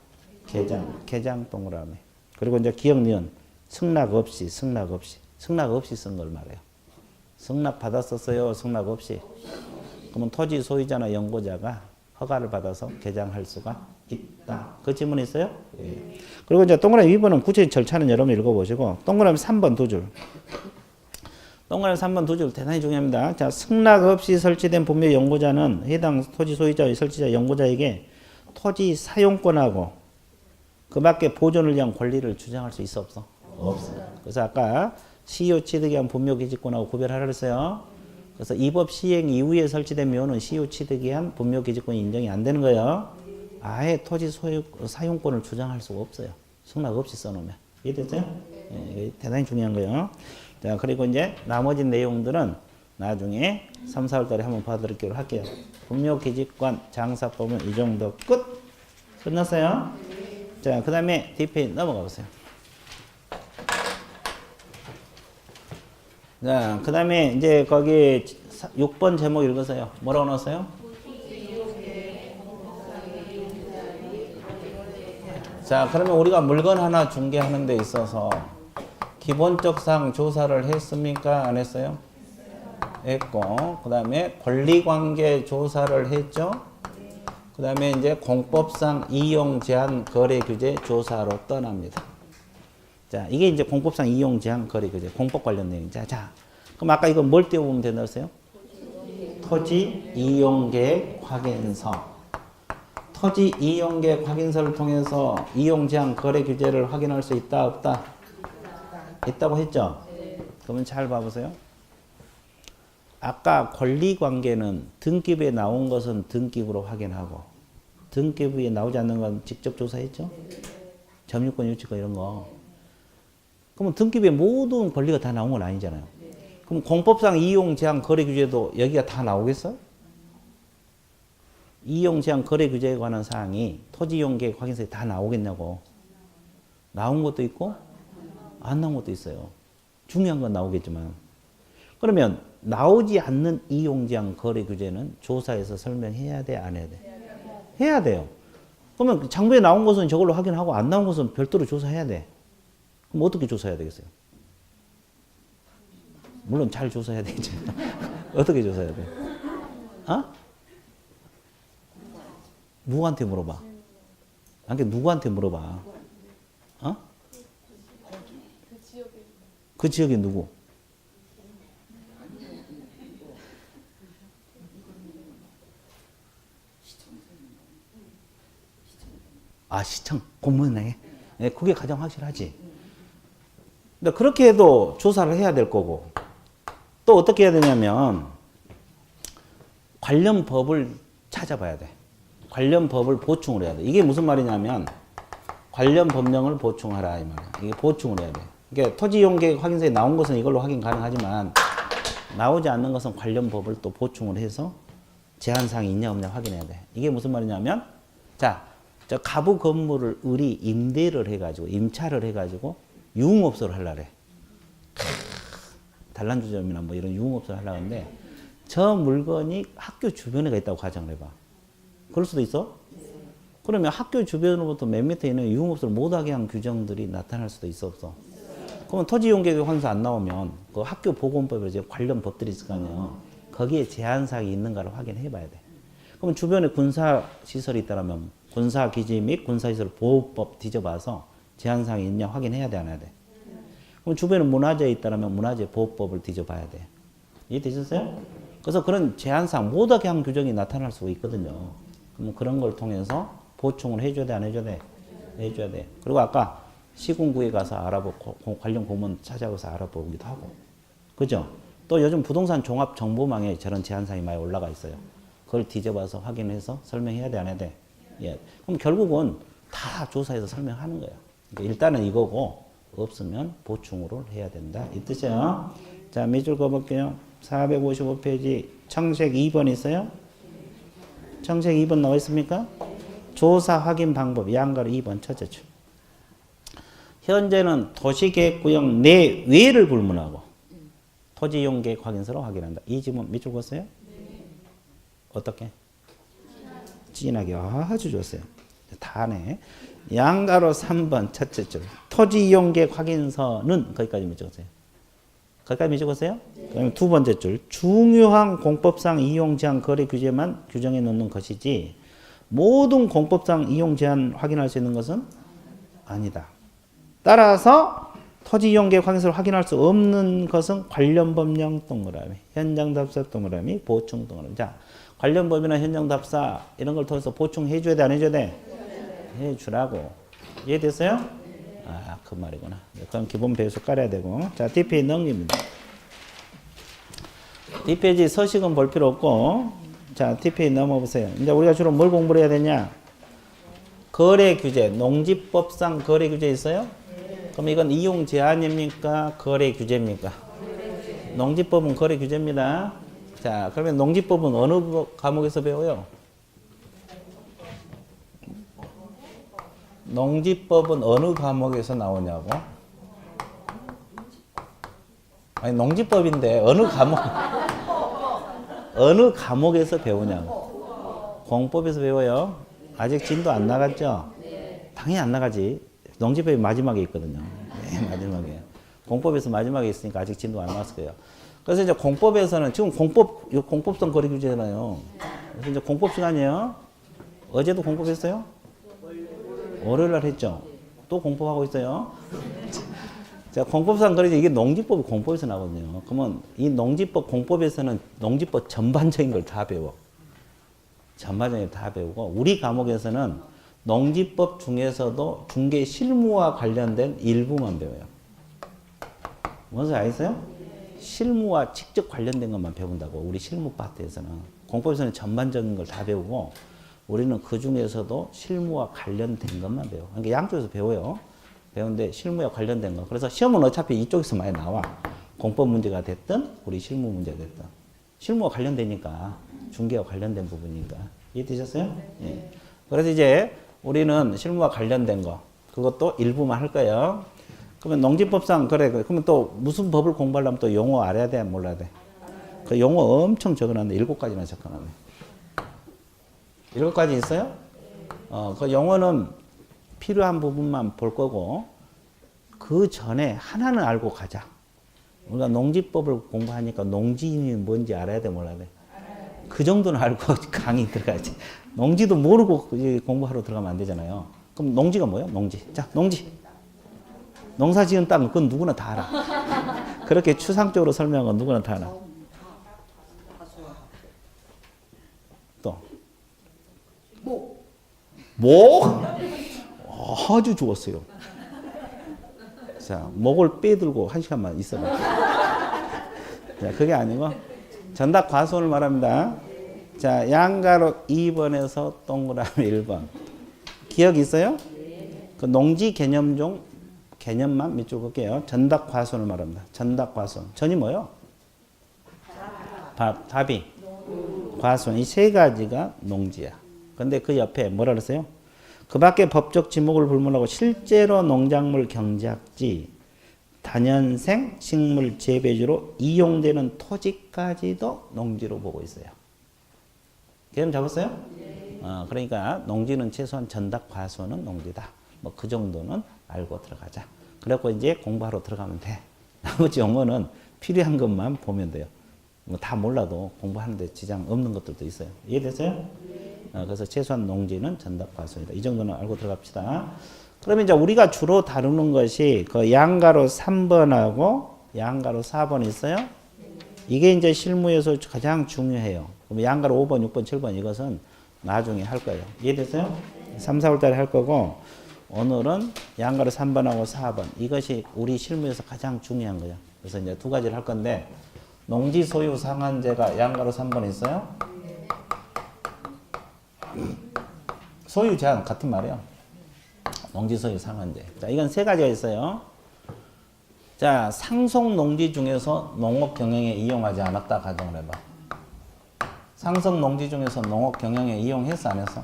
개장 동그라미. 그리고 이제 기억 니은 승낙 없이 쓴 걸 말해요. 승낙 받았었어요, 승낙 없이. 그러면 토지 소유자나 연고자가 허가를 받아서 개장할 수가 있다. 그 질문 있어요? 예. 그리고 이제 동그라미 2번은 구체적 절차는 여러분 읽어보시고, 동그라미 3번 두 줄. 동그라미 3번 두 줄 대단히 중요합니다. 자, 승낙 없이 설치된 분묘 연고자는 해당 토지 소유자, 설치자, 연고자에게 토지 사용권하고 그 밖에 보존을 위한 권리를 주장할 수 있어, 없어? 없어요. 그래서 아까 시효 취득에 의한 분묘 기지권하고 구별하라 그랬어요. 그래서 이 법 시행 이후에 설치된 묘는 시효 취득에 의한 분묘 기지권이 인정이 안 되는 거예요. 아예 토지 소유 사용권을 주장할 수가 없어요. 승낙 없이 써놓으면. 이해됐어요? 예, 대단히 중요한 거예요. 자, 그리고 이제 나머지 내용들은 나중에 3, 4월 달에 한번 봐드리기로 할게요. 분묘 기지권 장사법은 이 정도 끝. 끝났어요? 자, 그 다음에 DP 넘어가 보세요. 자, 그 다음에 이제 거기 6번 제목 읽으세요. 뭐라고 넣었어요? 자, 그러면 우리가 물건 하나 중개하는 데 있어서 기본적 사항 조사를 했습니까? 안 했어요? 했고, 그 다음에 권리관계 조사를 했죠? 그 다음에 이제 공법상 이용 제한 거래 규제 조사로 떠납니다. 자, 이게 이제 공법상 이용 제한 거래 규제, 공법 관련 내용이죠. 자, 그럼 아까 이거 뭘 띄워보면 된다고 했어요? 토지 이용 계획 확인서. 토지 이용 계획 확인서를 통해서 이용 제한 거래 규제를 확인할 수 있다, 없다? 있다고 했죠? 그러면 잘 봐보세요. 아까 권리관계는 등기부에 나온 것은 등기부로 확인하고 등기부에 나오지 않는 건 직접 조사했죠? 점유권, 유치권 이런 거. 그러면 등기부에 모든 권리가 다 나온 건 아니잖아요. 그럼 공법상 이용 제한 거래 규제도 여기가 다 나오겠어요? 이용 제한 거래 규제에 관한 사항이 토지 이용 계획 확인서에 다 나오겠냐고. 나온 것도 있고 안 나온 것도 있어요. 중요한 건 나오겠지만. 그러면 나오지 않는 이용제한 거래 규제는 조사에서 설명해야 돼, 안 해야 돼? 해야 돼요. 그러면 장부에 나온 것은 저걸로 확인하고 안 나온 것은 별도로 조사해야 돼. 그럼 어떻게 조사해야 되겠어요? 물론 잘 조사해야 되겠죠. 어떻게 조사해야 돼? 어? 누구한테 물어봐? 아니, 누구한테 물어봐? 어? 그 지역에 누구? 아, 시청, 공무원에. 네, 그게 가장 확실하지. 근데 그렇게 해도 조사를 해야 될 거고, 또 어떻게 해야 되냐면, 관련 법을 찾아봐야 돼. 관련 법을 보충을 해야 돼. 이게 무슨 말이냐면, 관련 법령을 보충하라, 이 말이야. 이게 보충을 해야 돼. 이게 토지이용계획 확인서에 나온 것은 이걸로 확인 가능하지만, 나오지 않는 것은 관련 법을 또 보충을 해서 제한사항이 있냐 없냐 확인해야 돼. 이게 무슨 말이냐면, 자, 저 가부 건물을 을이 임대를 해가지고 임차를 해가지고 유흥업소를 하려래. 단란주점이나 뭐 이런 유흥업소를 하려고 하는데 저 물건이 학교 주변에 있다고 가정을 해봐. 그럴 수도 있어? 그러면 학교 주변으로부터 몇 미터 이내 유흥업소를 못하게 한 규정들이 나타날 수도 있어 없어? 그러면 토지이용계획 환수 안 나오면 그 학교 보건법에 이제 관련 법들이 있을 거 아니에요. 거기에 제한사항이 있는가를 확인해 봐야 돼. 그럼 주변에 군사시설이 있다면 군사기지 및 군사시설 보호법 뒤져봐서 제한사항이 있냐 확인해야 돼, 안 해야 돼? 그럼 주변에 문화재에 있다면 문화재 보호법을 뒤져봐야 돼. 이해되셨어요? 그래서 그런 제한사항, 못하게 한 규정이 나타날 수가 있거든요. 그럼 그런 걸 통해서 보충을 해줘야 돼, 안 해줘야 돼? 해줘야 돼. 그리고 아까 시군구에 가서 알아보고, 관련 공무원 찾아가서 알아보기도 하고. 그죠? 또 요즘 부동산 종합 정보망에 저런 제한사항이 많이 올라가 있어요. 그걸 뒤져봐서 확인해서 설명해야 돼, 안 해야 돼? 예. 그럼 결국은 다 조사해서 설명하는 거예요. 그러니까 일단은 이거고, 없으면 보충으로 해야 된다. 이 뜻이에요. 자, 밑줄 그어볼게요. 455페이지 청색 2번 있어요? 청색 2번 나와 있습니까? 조사 확인 방법, 양가로 2번 첫째 줄. 현재는 도시계획구역 내외를 불문하고 토지이용계획 확인서로 확인한다. 이 지문 밑줄 그었어요? 어떻게? 진하게 아주 좋았어요. 다 하네. 양가로 3번 첫째 줄. 토지이용계획 확인서는 거기까지 밑줄었어요. 거기까지 밑줄었어요? 그다음에 두 번째 줄. 중요한 공법상 이용 제한 거래 규제만 규정해 놓는 것이지 모든 공법상 이용 제한 확인할 수 있는 것은 아니다. 따라서 토지이용계획 확인서를 확인할 수 없는 것은 관련 법령 동그라미, 현장 답사 동그라미, 보충 동그라미. 자, 관련 법이나 현장 답사 이런 걸 통해서 보충해 줘야 돼, 안 해줘야 돼? 해 주라고. 이해됐어요? 아, 그 말이구나. 그럼 기본 배수 깔아야 되고. 자, 뒷페이지 넘깁니다. 뒷페이지 서식은 볼 필요 없고. 자, 뒷페이지 넘어보세요. 이제 우리가 주로 뭘 공부를 해야 되냐? 거래 규제, 농지법상 거래 규제 있어요? 그럼 이건 이용 제한입니까? 거래 규제입니까? 농지법은 거래 규제입니다. 자, 그러면 농지법은 어느 과목에서 배워요? 농지법은 어느 과목에서 나오냐고? 아니, 농지법인데 어느 과목에서 배우냐고? 공법에서 배워요. 아직 진도 안 나갔죠? 당연히 안 나가지. 농지법이 마지막에 있거든요. 네, 마지막에. 공법에서 마지막에 있으니까 아직 진도 안 나왔을 거예요. 그래서 이제 공법에서는 지금 공법성 거래 규제잖아요. 그래서 이제 공법 시간이에요. 어제도 공법했어요? 월요일 날 했죠. 또 공법하고 있어요. 자, 공법상 거래 규제 이게 농지법이 공법에서 나거든요. 그러면 이 농지법 공법에서는 농지법 전반적인 걸 다 배워. 전반적인 다 배우고 우리 과목에서는 농지법 중에서도 중개 실무와 관련된 일부만 배워요. 뭔지 아시겠어요? 실무와 직접 관련된 것만 배운다고 우리 실무 파트에서는. 공법에서는 전반적인 걸 다 배우고 우리는 그 중에서도 실무와 관련된 것만 배워. 그러니까 양쪽에서 배워요. 배우는데 실무와 관련된 거. 그래서 시험은 어차피 이쪽에서 많이 나와. 공법 문제가 됐든 우리 실무 문제가 됐든. 실무와 관련되니까 중개와 관련된 부분이니까. 이해되셨어요? 예. 그래서 이제 우리는 실무와 관련된 거 그것도 일부만 할 거예요. 그러면 농지법상 그래. 그러면 또 무슨 법을 공부하려면 또 용어 알아야 돼, 몰라야 돼? 그 용어 엄청 적어놨네. 7가지나 적어놨네. 7가지 있어요? 그 용어는 필요한 부분만 볼 거고 그 전에 하나는 알고 가자. 우리가 농지법을 공부하니까 농지인이 뭔지 알아야 돼, 몰라야 돼? 그 정도는 알고 강의 들어가야지. 농지도 모르고 공부하러 들어가면 안 되잖아요. 그럼 농지가 뭐예요? 농지. 자, 농지. 농사 지은 땅, 그건 누구나 다 알아. 그렇게 추상적으로 설명한 건 누구나 다 알아. 또. 목? 아주 좋았어요. 자, 목을 빼들고 1시간만 있어봐. 자, 그게 아니고, 전답 과수원을 말합니다. 자, 양가로 2번에서 동그라미 1번. 기억 있어요? 그 농지 개념종, 개념만 밑줄 볼게요. 전답 과수원을 말합니다. 전답 과수원. 전이 뭐요? 답이. 과수원. 이 세 가지가 농지야. 근데 그 옆에 뭐라 그랬어요? 그 밖에 법적 지목을 불문하고 실제로 농작물 경작지, 다년생 식물 재배지로 이용되는 토지까지도 농지로 보고 있어요. 개념 잡았어요? 그러니까 농지는 최소한 전답 과수원은 농지다. 뭐 그 정도는 알고 들어가자. 그래갖고 이제 공부하러 들어가면 돼. 나머지 용어는 필요한 것만 보면 돼요. 뭐 다 몰라도 공부하는데 지장 없는 것들도 있어요. 이해됐어요? 그래서 최소한 농지는 전답 과수원이다. 이 정도는 알고 들어갑시다. 그러면 이제 우리가 주로 다루는 것이 그 양가로 3번하고 양가로 4번 있어요? 이게 이제 실무에서 가장 중요해요. 그럼 양가로 5번, 6번, 7번 이것은 나중에 할 거예요. 이해됐어요? 3, 4월 달에 할 거고 오늘은 양가로 3번하고 4번 이것이 우리 실무에서 가장 중요한 거예요. 그래서 이제 두 가지를 할 건데 농지 소유 상한제가 양가로 3번 있어요? 소유 제한 같은 말이에요. 농지 소유 상한제. 자, 이건 세 가지가 있어요. 자, 상속 농지 중에서 농업 경영에 이용하지 않았다 가정을 해봐. 상속 농지 중에서 농업 경영에 이용했어 안 했어?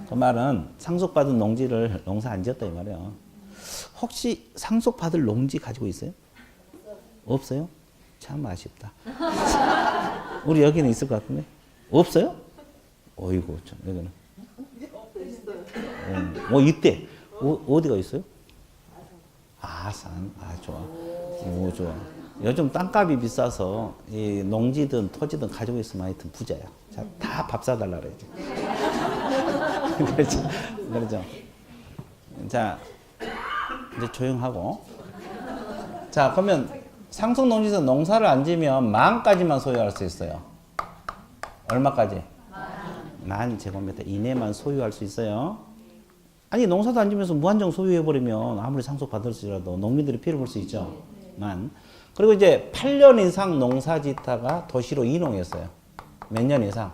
그 말은 상속받은 농지를 농사 안 지었다 이 말이에요. 혹시 상속받을 농지 가지고 있어요? 없어요? 참 아쉽다. 우리 여기는 있을 것 같은데? 없어요? 어이구, 참, 여기는. 이때. 어디가 있어요? 아산. 아, 좋아. 오, 좋아. 요즘 땅값이 비싸서 이 농지든 토지든 가지고 있으면 하여튼 부자야. 자, 다 밥 사달라 그래야지. 그렇죠. 그렇죠. 자, 이제 조용하고. 자, 그러면 상속 농지에서 농사를 안 지면 만까지만 소유할 수 있어요. 얼마까지? 만 제곱미터 이내만 소유할 수 있어요. 아니 농사도 안 지면서 무한정 소유해버리면 아무리 상속받을지라도 농민들이 피해를 볼 수 있죠. 만. 그리고 이제 8년 이상 농사 짓다가 도시로 이농했어요. 몇 년 이상?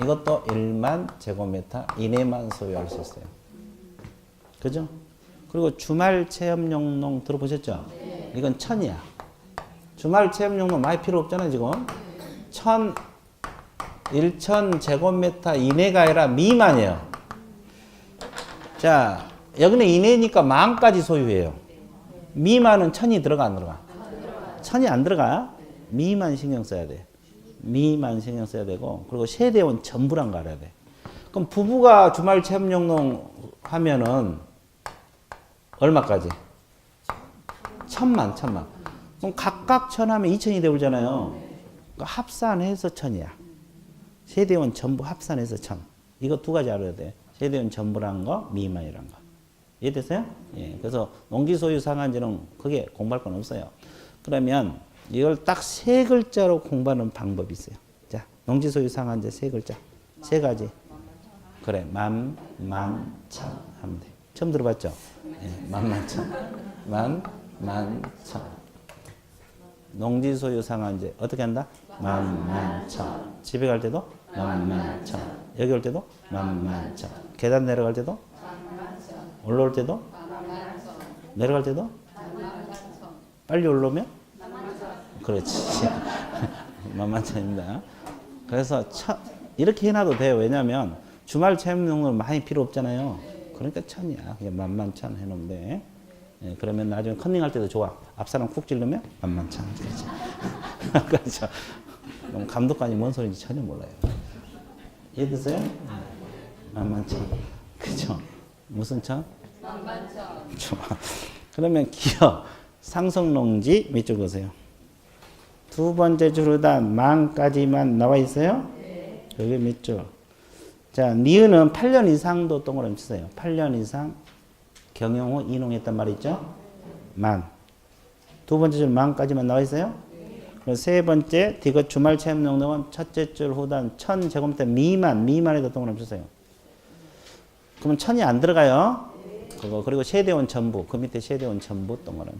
이것도 1만 제곱미터 이내만 소유할 수 있어요. 그죠? 그리고 주말 체험용농 들어보셨죠? 이건 1000이야. 주말 체험용농 많이 필요 없잖아요, 지금. 1000 제곱미터 이내가 아니라 미만이에요. 자, 여기는 이내니까 만까지 소유해요. 미만은 1000이 들어가 안 들어가? 1000이 안 들어가? 미만 신경 써야 돼. 미만 신경 써야 되고, 그리고 세대원 전부란 거 알아야 돼. 그럼 부부가 주말 체험용농 하면은 얼마까지? 1000만. 그럼 각각 1000 하면 2000이 되잖아요. 그러니까 합산해서 1000이야. 세대원 전부 합산해서 1000. 이거 두 가지 알아야 돼. 세대원 전부란 거, 미만이란 거. 이해됐어요? 예. 그래서 농지 소유 상한제는 그게 공부할 건 없어요. 그러면 이걸 딱 세 글자로 공부하는 방법이 있어요. 자, 농지 소유 상한제 세 글자. 세 가지. 그래, 만, 천 하면 돼. 처음 들어봤죠? 예, 만, 천. 농지 소유 상한제 어떻게 한다? 만, 천. 집에 갈 때도 만, 천. 여기 올 때도 만, 천. 계단 내려갈 때도 올라올 때도 내려갈 때도 빨리 올라오면 그렇지. 만만천입니다. 그래서 이렇게 해놔도 돼요. 왜냐하면 주말 체험용은 많이 필요 없잖아요. 그러니까 1000이야. 그냥 만만천 해놓으면 돼. 예, 그러면 나중에 컨닝할 때도 좋아. 앞사람 쿡 찌르면 만만치 않지. 그렇죠. 그럼 감독관이 뭔 소리인지 전혀 몰라요. 이해되세요? 만만치 않. 그죠? 무슨 청? 만만청. 좋아. 그러면 기억, 상성농지 밑줄 그으세요. 두 번째 줄에다 만까지만 나와 있어요? 네. 여기 밑줄. 자, 니은은 8년 이상도 동그라미 치세요. 8년 이상 경영 후 인용했단 말이 있죠? 만. 두 번째 줄 만까지만 나와 있어요? 네. 세 번째 디귿 주말 체험 용도는 첫째 줄 후단 1000제곱미터 미만에다 동그라미 치세요. 그러면 1000이 안 들어가요. 네. 그거 그리고 세대원 전부 그 밑에 세대원 전부 동그라미.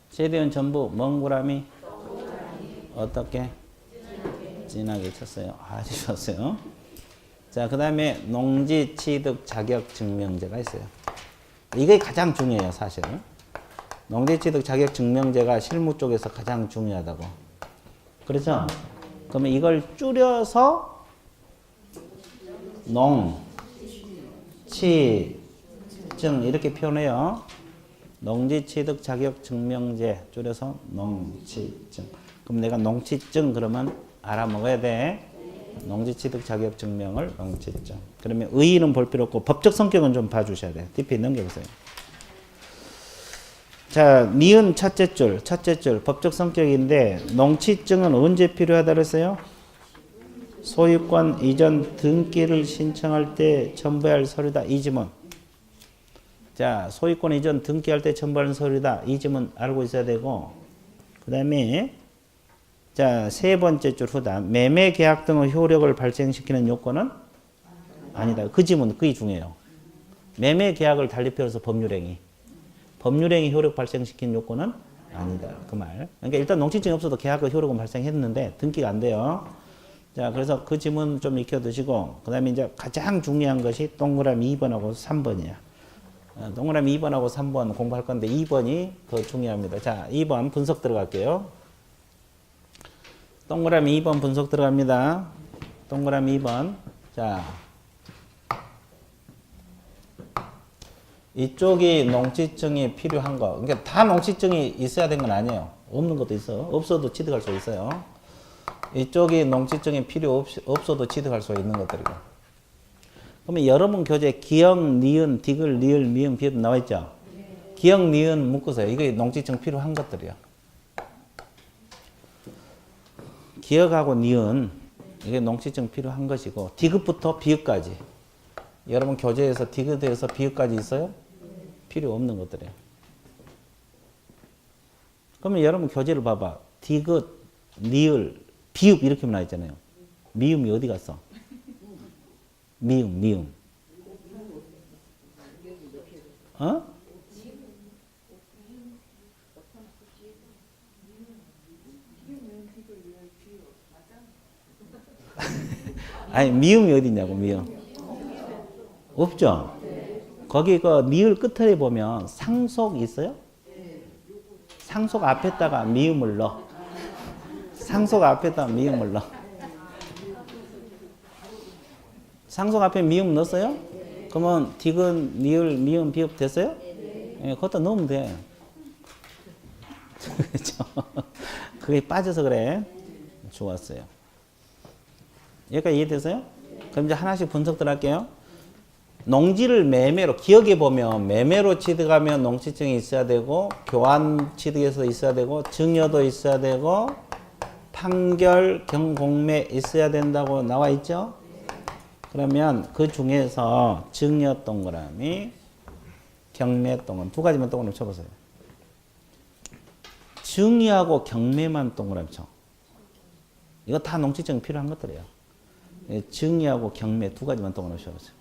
세대원 전부 멍구라미 어떻게? 진하게 쳤어요. 아주 좋았어요. 자, 그 다음에 농지 취득 자격 증명제가 있어요. 이게 가장 중요해요, 사실은. 농지 취득 자격 증명제가 실무 쪽에서 가장 중요하다고. 그렇죠? 그러면 이걸 줄여서 농, 치, 증 이렇게 표현해요. 농지 취득 자격 증명제 줄여서 농취증. 그럼 내가 농취증 그러면 알아먹어야 돼. 농지 취득 자격 증명을 농취증. 그러면 의의는 볼 필요 없고 법적 성격은 좀 봐주셔야 돼. DP 넘겨보세요. 자, 니은 첫째 줄 법적 성격인데 농취증은 언제 필요하다 그랬어요? 소유권 이전 등기를 신청할 때 첨부해야 할 서류다. 이 지문. 자, 소유권 이전 등기할 때 첨부하는 서류다. 이 지문 알고 있어야 되고, 그 다음에 자, 세 번째 줄 후단 매매 계약 등의 효력을 발생시키는 요건은 아니다. 그 지문 그게 중요해요. 매매 계약을 달리표해서 법률행위 효력 발생시키는 요건은 아니다. 그 말. 그러니까 일단 농취증이 없어도 계약의 효력은 발생했는데 등기가 안 돼요. 자, 그래서 그 지문 좀 익혀두시고, 그 다음에 이제 가장 중요한 것이 동그라미 2번하고 3번이야. 동그라미 2번하고 3번 공부할 건데 2번이 더 중요합니다. 자, 2번 분석 들어갈게요. 동그라미 2번 분석 들어갑니다. 동그라미 2번. 자, 이쪽이 농취증이 필요한 거. 그러니까 다 농취증이 있어야 되는 건 아니에요. 없는 것도 있어. 없어도 취득할 수 있어요. 이쪽이 농취증이 필요 없어도 취득할 수 있는 것들이고. 그러면 여러분 교재 기역, 니은, 디귿, 리을, 미음, 비읍 나와 있죠? 기역, 니은 묶으세요. 이게 농취증 필요한 것들이요. 기역하고 니은 이게 농취증 필요한 것이고 디귿부터 비읍까지 여러분 교재에서 디귿에서 비읍까지 있어요? 필요 없는 것들이에요. 그러면 여러분 교재를 봐봐. 디귿, 리을, 비읍 이렇게 나와 있잖아요. 미음이 어디 갔어? 미음. 어? 아니, 미음이 어디 있냐고, 미음. 없죠? 거기 그 니을 끝에 보면 상속 있어요? 상속 앞에다가 미음을 넣어. 상속 앞에다가 미음을 넣어. 상속 앞에 미음 넣었어요? 그러면 디귿, 니을, 미음, 비읍 됐어요? 예, 그것도 넣으면 돼. 그렇죠? 그게 빠져서 그래. 좋았어요. 여기까지 이해되세요? 그럼 이제 하나씩 분석 들어갈게요. 농지를 매매로, 기억해 보면 매매로 취득하면 농취증이 있어야 되고, 교환 취득에서 있어야 되고, 증여도 있어야 되고, 판결, 경공매 있어야 된다고 나와 있죠? 그러면 그 중에서 증여 동그라미, 경매 동그라미 두 가지만 동그라미 쳐보세요. 증여하고 경매만 동그라미 쳐. 이거 다 농취증이 필요한 것들이에요. 증여하고 경매 두 가지만 동그라미 쳐보세요.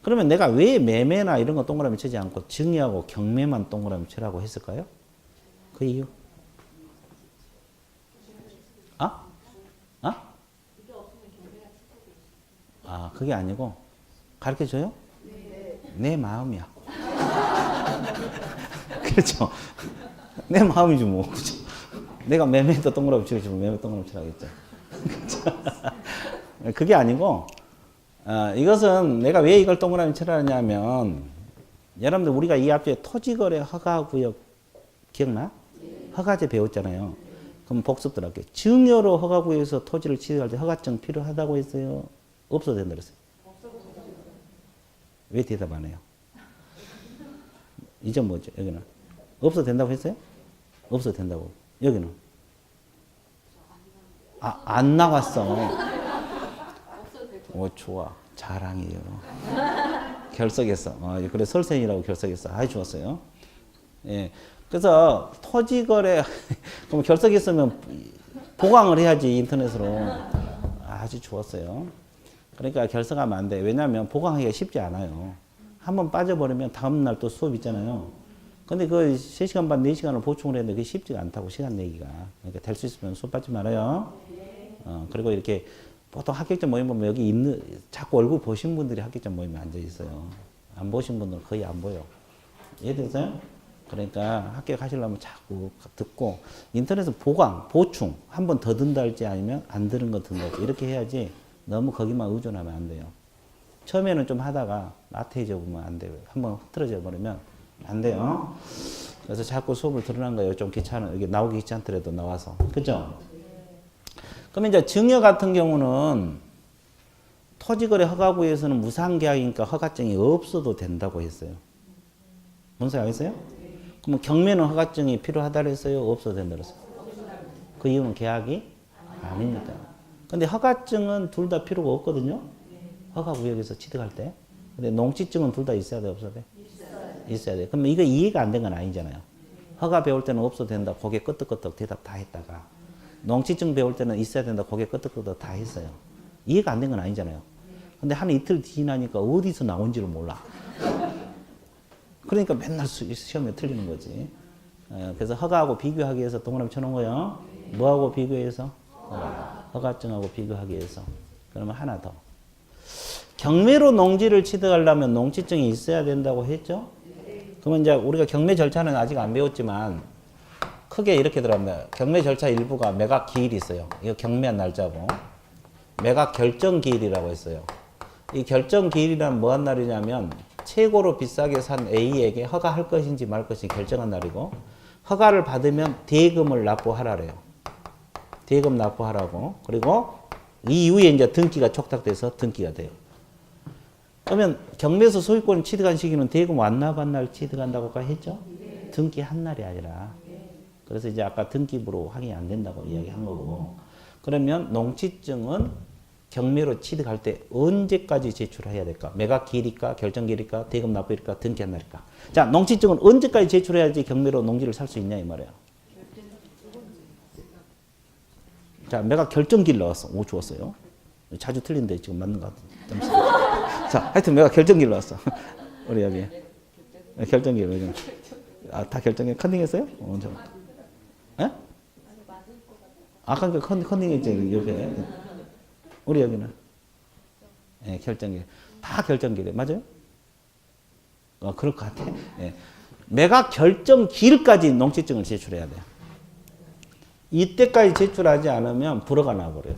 그러면 내가 왜 매매나 이런 거 동그라미 치지 않고 증여하고 경매만 동그라미 치라고 했을까요? 그 이유? 그게 아니고 가르쳐줘요? 내 마음이야. 그렇죠? 내 마음이지 뭐. 그렇죠? 내가 매매도 동그라미 치고 매매 동그라미 치라고 했죠. 그게 아니고 이것은 내가 왜 이걸 동그라미 치라냐면 여러분들 우리가 이 앞에 토지거래 허가구역 기억나? 허가제 배웠잖아요. 그럼 복습 들어갈게요. 증여로 허가구역에서 토지를 취득할 때 허가증 필요하다고 했어요? 없어도 된다 그랬어요? 왜 대답 안 해요? 이점 뭐죠? 여기는? 없어도 된다고 했어요? 없어도 된다고. 여기는? 안 나왔어. 오, 좋아. 자랑이에요. 결석했어. 그래, 설생이라고 결석했어. 아이, 좋았어요. 예. 그래서 토지거래, 그럼 결석했으면 보강을 해야지, 인터넷으로. 아주 좋았어요. 그러니까 결석하면 안 돼. 왜냐하면 보강하기가 쉽지 않아요. 한번 빠져버리면 다음날 또 수업 있잖아요. 근데 그 3시간 반, 4시간을 보충을 했는데 그게 쉽지가 않다고, 시간 내기가. 그러니까 될 수 있으면 수업 받지 말아요. 그리고 이렇게 보통 합격자 모임 보면 여기 있는, 자꾸 얼굴 보신 분들이 합격자 모임에 앉아 있어요. 안 보신 분들은 거의 안 보여. 이해되세요? 그러니까 합격하시려면 자꾸 듣고, 인터넷은 보강, 보충, 한 번 더 든다 할지 아니면 안 들은 거 든다 할지 이렇게 해야지 너무 거기만 의존하면 안 돼요. 처음에는 좀 하다가 나태해져 보면 안 돼요. 한번 흐트러져 버리면 안 돼요. 그래서 자꾸 수업을 들으는 거예요. 좀 귀찮아. 이게 나오기 귀찮더라도 나와서. 그죠? 그러면 이제 증여 같은 경우는 토지거래 허가구에서는 무상계약이니까 허가증이 없어도 된다고 했어요. 뭔 소리 알겠어요? 그러면 경매는 허가증이 필요하다고 했어요? 없어도 된다고 했어요? 그 이유는 계약이 아니니까. 근데 허가증은 둘 다 필요가 없거든요? 허가구역에서 취득할 때. 근데 농지증은 둘 다 있어야 돼, 없어야 돼? 있어야 돼. 그러면 이거 이해가 안 된 건 아니잖아요. 허가 배울 때는 없어도 된다. 고개 끄덕끄덕 대답 다 했다가. 농지증 배울 때는 있어야 된다. 고개 끄덕끄덕 다 했어요. 이해가 안 된 건 아니잖아요. 근데 한 이틀 지나니까 어디서 나온지를 몰라. 그러니까 맨날 시험에 틀리는 거지. 그래서 허가하고 비교하기 위해서 동그라미 쳐놓은 거예요. 뭐하고 비교해서? 허가증하고 비교하기 위해서. 그러면 하나 더. 경매로 농지를 취득하려면 농지증이 있어야 된다고 했죠? 그러면 이제 우리가 경매 절차는 아직 안 배웠지만 크게 이렇게 들어갑니다. 경매 절차 일부가 매각 기일이 있어요. 이거 경매한 날짜고. 매각 결정 기일이라고 했어요. 이 결정 기일이란 뭐한 날이냐면 최고로 비싸게 산 A에게 허가할 것인지 말 것인지 결정한 날이고, 허가를 받으면 대금을 납부하라래요. 대금 납부하라고. 그리고 이 이후에 이제 등기가 촉탁돼서 등기가 돼요. 그러면 경매에서 소유권을 취득한 시기는 대금 완납한 날 취득한다고 아까 했죠? 등기한 날이 아니라. 그래서 이제 아까 등기부로 확인이 안 된다고 이야기한 거고. 그러면 농지증은 경매로 취득할 때 언제까지 제출해야 될까? 매각 기일일까? 결정 기일일까? 대금 납부일까? 등기한 날일까? 자, 농지증은 언제까지 제출해야지 경매로 농지를 살 수 있냐 이 말이에요. 자, 매각 결정 기일 나왔어. 오, 좋았어요. 자주 틀린데 지금 맞는 것 같아. 자, 하여튼 매각 결정 기일 나왔어. 우리 여기 결정 기일. 다 결정 기일 컨닝했어요? 예? 아까 그 컨닝했지 옆에. 우리 여기는 결정기일. 다 결정기일이에요. 맞아요? 그럴 것 같아. 매각 결정기일까지 농지증을 제출해야 돼요. 이때까지 제출하지 않으면 불허가 나버려요.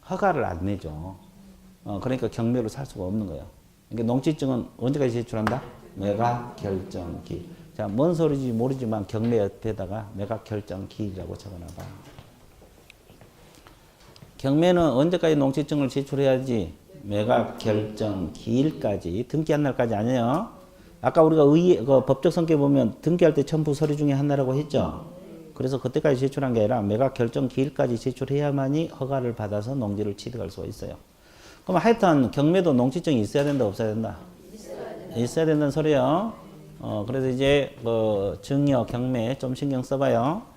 허가를 안 내죠. 그러니까 경매로 살 수가 없는 거예요. 그러니까 농지증은 언제까지 제출한다? 매각 결정기일. 자, 뭔 소리인지 모르지만 경매 옆에다가 매각 결정기일이라고 적어놔봐. 경매는 언제까지 농지증을 제출해야지? 매각 결정 기일까지. 등기한 날까지 아니에요. 아까 우리가 그 법적 성격 보면 등기할 때 첨부 서류 중에 하나라고 했죠. 그래서 그때까지 제출한 게 아니라 매각 결정 기일까지 제출해야만이 허가를 받아서 농지를 취득할 수가 있어요. 그럼 하여튼 경매도 농지증이 있어야 된다, 없어야 된다? 있어야 된다는 소리예요. 그래서 이제 증여, 경매 좀 신경 써봐요.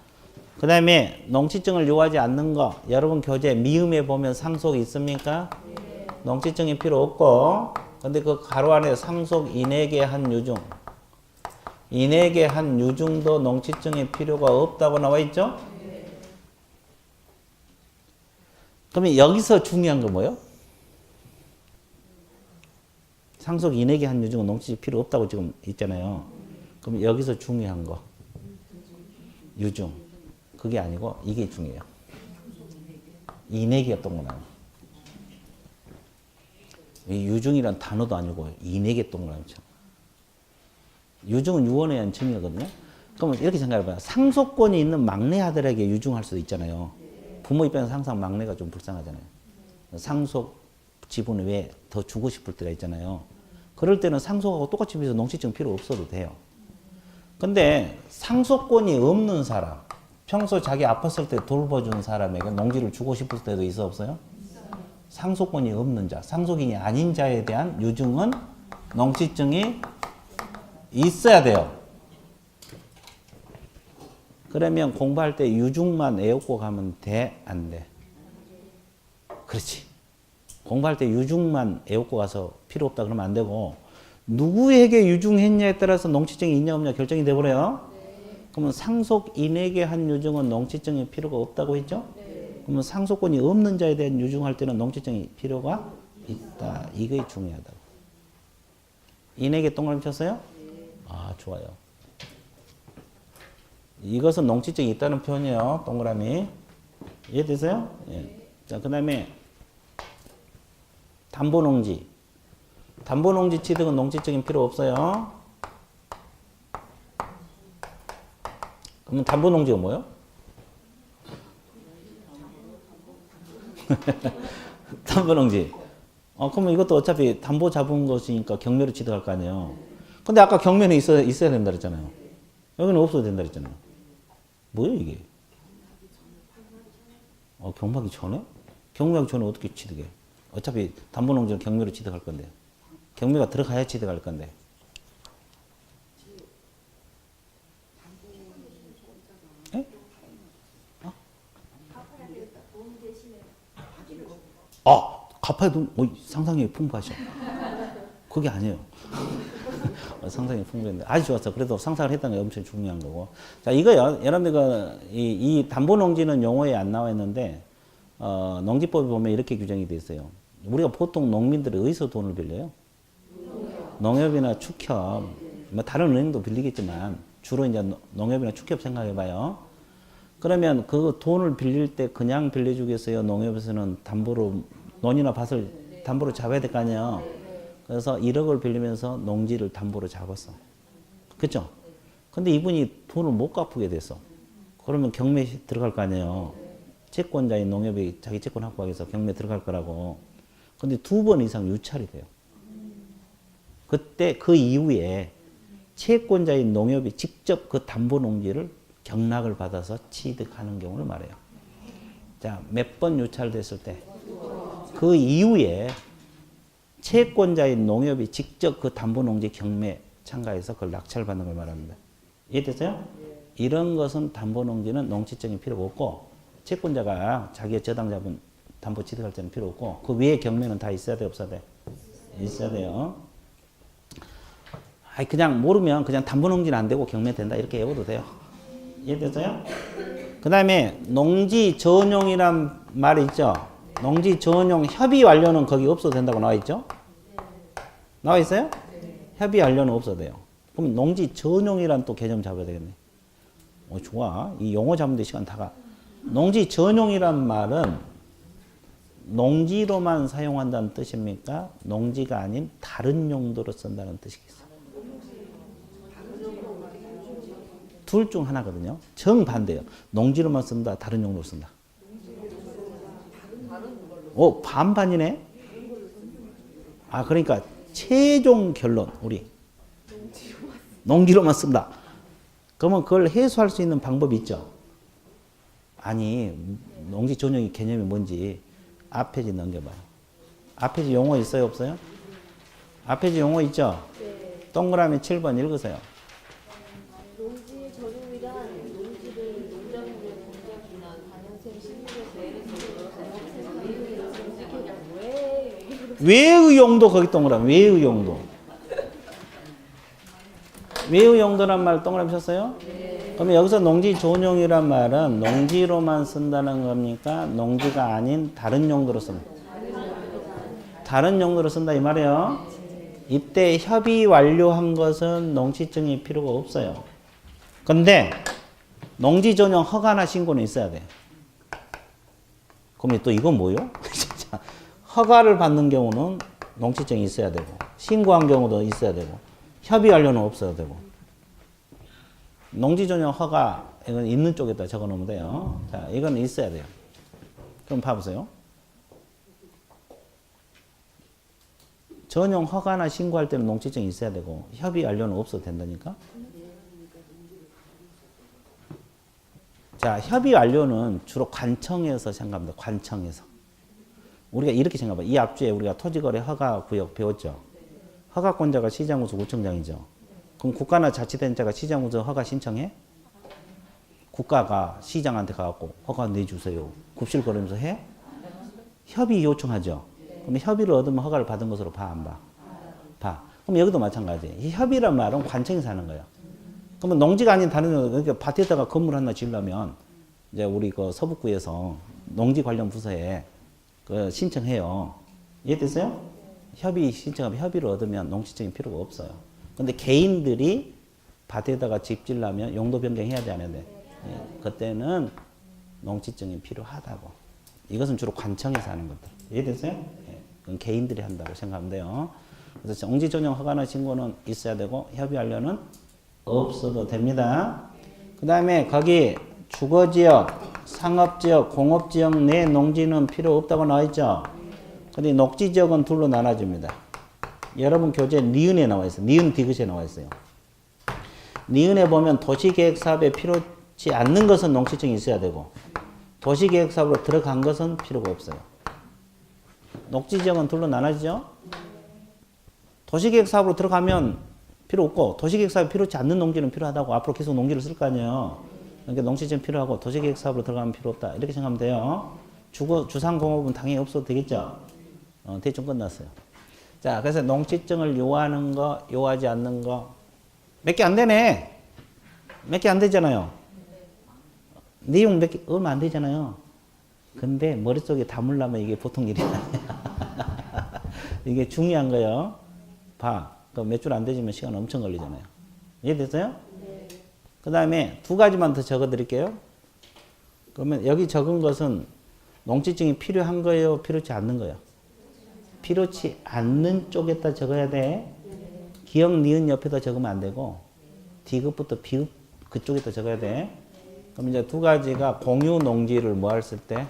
그 다음에 농지증을 요구하지 않는 거, 여러분 교재 미음에 보면 상속 있습니까? 네. 농지증이 필요 없고, 근데 그 가로 안에 상속 인에게 한 유증, 인에게 한 유증도 농지증이 필요가 없다고 나와 있죠? 네. 그러면 여기서 중요한 거 뭐예요? 상속 인에게 한 유증은 농지증이 필요 없다고 지금 있잖아요. 그럼 여기서 중요한 거, 유증. 그게 아니고 이게 중요해요. 인액이 어떤 거나. 유증이란 단어도 아니고 인액이 어떤 거나. 유증은 유언에 의한 증여거든요. 그러면 이렇게 생각해봐요. 상속권이 있는 막내 아들에게 유증할 수도 있잖아요. 부모 입장에서 항상 막내가 좀 불쌍하잖아요. 상속 지분 외에 더 주고 싶을 때가 있잖아요. 그럴 때는 상속하고 똑같이 비해서 농지증 필요 없어도 돼요. 근데 상속권이 없는 사람, 평소 자기 아팠을 때 돌봐준 사람에게 농지를 주고 싶을 때도 있어 없어요? 상속권이 없는 자, 상속인이 아닌 자에 대한 유증은 농지증이 있어야 돼요. 그러면 공부할 때 유증만 외우고 가면 돼? 안 돼? 그렇지. 공부할 때 유증만 외우고 가서 필요 없다 그러면 안 되고 누구에게 유증했냐에 따라서 농지증이 있냐 없냐 결정이 돼버려요. 그러면 상속인에게 한 유증은 농지증이 필요가 없다고 했죠? 그러면 상속권이 없는 자에 대한 유증할 때는 농지증이 필요가 있다. 이게 중요하다고. 인에게 동그라미 쳤어요? 아, 좋아요. 이것은 농지증이 있다는 표현이에요. 동그라미. 이해되세요? 예. 자, 그 다음에 담보농지. 담보농지 취득은 농지증이 필요 없어요. 그러면 담보농지가 뭐예요? 담보농지. 그러면 이것도 어차피 담보 잡은 것이니까 경매로 취득할 거 아니에요. 근데 아까 경매는 있어야 된다 그랬잖아요. 여기는 없어도 된다 그랬잖아요. 뭐예요 이게? 경매하기 전에? 경매하기 전에 어떻게 취득해? 어차피 담보농지는 경매로 취득할 건데. 경매가 들어가야 취득할 건데. 에? 갚아야 돈, 상상력이 풍부하셔. 그게 아니에요. 상상이 풍부했는데 아주 좋았어. 그래도 상상을 했다는 게 엄청 중요한 거고. 자, 이거요. 여러분들 이 담보농지는 용어에 안 나와 있는데 농지법에 보면 이렇게 규정이 돼 있어요. 우리가 보통 농민들이 어디서 돈을 빌려요? 농협이나 축협, 뭐 다른 은행도 빌리겠지만 주로 이제 농협이나 축협 생각해봐요. 그러면 그 돈을 빌릴 때 그냥 빌려주겠어요? 농협에서는 담보로 논이나 밭을 담보로 잡아야 될 거 아니에요. 그래서 1억을 빌리면서 농지를 담보로 잡았어. 그죠? 근데 이분이 돈을 못 갚게 됐어. 그러면 경매 들어갈 거 아니에요. 채권자인 농협이 자기 채권 확보하기 위해서 경매 들어갈 거라고. 근데 2번 이상 유찰이 돼요. 그때 그 이후에 채권자인 농협이 직접 그 담보 농지를 경락을 받아서 취득하는 경우를 말해요. 자, 몇 번 유찰됐을 때? 그 이후에 채권자인 농협이 직접 그 담보 농지 경매 참가해서 그걸 낙찰받는 걸 말합니다. 이해됐어요? 이런 것은 담보 농지는 농지증이 필요가 없고 채권자가 자기의 저당 자본 담보 취득할 때는 필요 없고 그 위에 경매는 다 있어야 돼 없어야 돼? 있어야 돼요. 그냥 모르면 그냥 담보 농지는 안 되고 경매 된다 이렇게 외워도 돼요. 이해됐어요? 그 다음에 농지 전용이란 말이 있죠. 농지 전용 협의 완료는 거기 없어도 된다고 나와 있죠? 나와 있어요? 협의 완료는 없어도 돼요. 그럼 농지 전용이란 또 개념 잡아야 되겠네. 좋아. 이 용어 잡는데 시간 다 가. 농지 전용이란 말은 농지로만 사용한다는 뜻입니까? 농지가 아닌 다른 용도로 쓴다는 뜻이겠어요. 둘 중 하나거든요. 정반대예요. 농지로만 쓴다, 다른 용도로 쓴다. 반반이네? 그러니까 최종 결론, 우리. 농지로만 쓴다. 그러면 그걸 해소할 수 있는 방법이 있죠? 아니, 농지 전용의 개념이 뭔지 앞페이지 넘겨봐요. 앞페이지 용어 있어요, 없어요? 앞페이지 용어 있죠? 네. 동그라미 7번 읽으세요. 농지 전용이란 농지를 농작물의 동작이나 방향성 심리를 외의 용도 거기 동그라미. 외의 용도. 외의 용도란 말 동그라미 쳤어요? 네. 그러면 여기서 농지 전용이란 말은 농지로만 쓴다는 겁니까? 농지가 아닌 다른 용도로 씁니다. 다른 용도로 쓴다 이 말이에요. 이때 협의 완료한 것은 농지증이 필요가 없어요. 근데 농지 전용 허가나 신고는 있어야 돼. 그럼 또 이건 뭐요? 허가를 받는 경우는 농지증이 있어야 되고 신고한 경우도 있어야 되고 협의 완료는 없어야 되고 농지 전용 허가 이건 있는 쪽에다 적어 놓으면 돼요. 자, 이건 있어야 돼요. 그럼 봐보세요. 전용 허가나 신고할 때는 농지증이 있어야 되고 협의 완료는 없어도 된다니까. 자, 협의 완료는 주로 관청에서 생각합니다. 관청에서. 우리가 이렇게 생각해봐. 이 앞주에 우리가 토지거래 허가 구역 배웠죠. 허가권자가 시장구수 구청장이죠. 그럼 국가나 자치단체가 시장구수 허가 신청해? 국가가 시장한테 가갖고 허가 내주세요. 굽실거리면서 해? 협의 요청하죠. 그럼 협의를 얻으면 허가를 받은 것으로 봐, 안 봐? 봐. 그럼 여기도 마찬가지. 이 협의란 말은 관청에서 하는 거예요. 그러면 농지가 아닌 다른, 그러니까 밭에다가 건물 하나 지으려면 이제 우리 그 서북구에서 농지 관련 부서에 그 신청해요. 이해됐어요? 협의 신청하면 협의를 얻으면 농지증이 필요가 없어요. 근데 개인들이 밭에다가 집 지으려면 용도 변경해야 돼, 안 해야 돼? 예, 그때는 농지증이 필요하다고. 이것은 주로 관청에서 하는 것들. 이해됐어요? 예, 그건 개인들이 한다고 생각하면 돼요. 그래서 농지 전용 허가나 신고는 있어야 되고 협의 완료는 없어도 됩니다. 그 다음에 거기 주거지역, 상업지역, 공업지역 내 농지는 필요 없다고 나와 있죠. 근데 녹지지역은 둘로 나눠집니다. 여러분 교재 니은에 나와 있어요. 니은 디귿에 나와 있어요. 니은에 보면 도시계획사업에 필요치 않는 것은 농지증이 있어야 되고 도시계획사업으로 들어간 것은 필요가 없어요. 녹지지역은 둘로 나눠지죠. 도시계획사업으로 들어가면 필요 없고 도시계획사업이 필요치 않는 농지는 필요하다고. 앞으로 계속 농지를 쓸 거 아니에요. 그러니까 농지증 필요하고 도시계획사업으로 들어가면 필요 없다. 이렇게 생각하면 돼요. 주상공업은 당연히 없어도 되겠죠. 대충 끝났어요. 자, 그래서 농지증을 요하는 거, 요하지 않는 거 몇 개 안 되네. 몇 개 안 되잖아요. 내용 몇 개 얼마 안 되잖아요. 근데 머릿속에 담으려면 이게 보통 일이 아니야. 이게 중요한 거예요. 봐. 몇 줄 안 되지만 시간 엄청 걸리잖아요. 이해됐어요? 네. 그 다음에 두 가지만 더 적어 드릴게요. 그러면 여기 적은 것은 농지증이 필요한 거예요? 필요치 않는 거예요? 필요치 않는 쪽에다 적어야 돼. 기역, 니은 옆에다 적으면 안 되고 디귿부터 비읍 그쪽에다 적어야 돼. 그럼 이제 두 가지가 공유 농지를 뭐 했을 때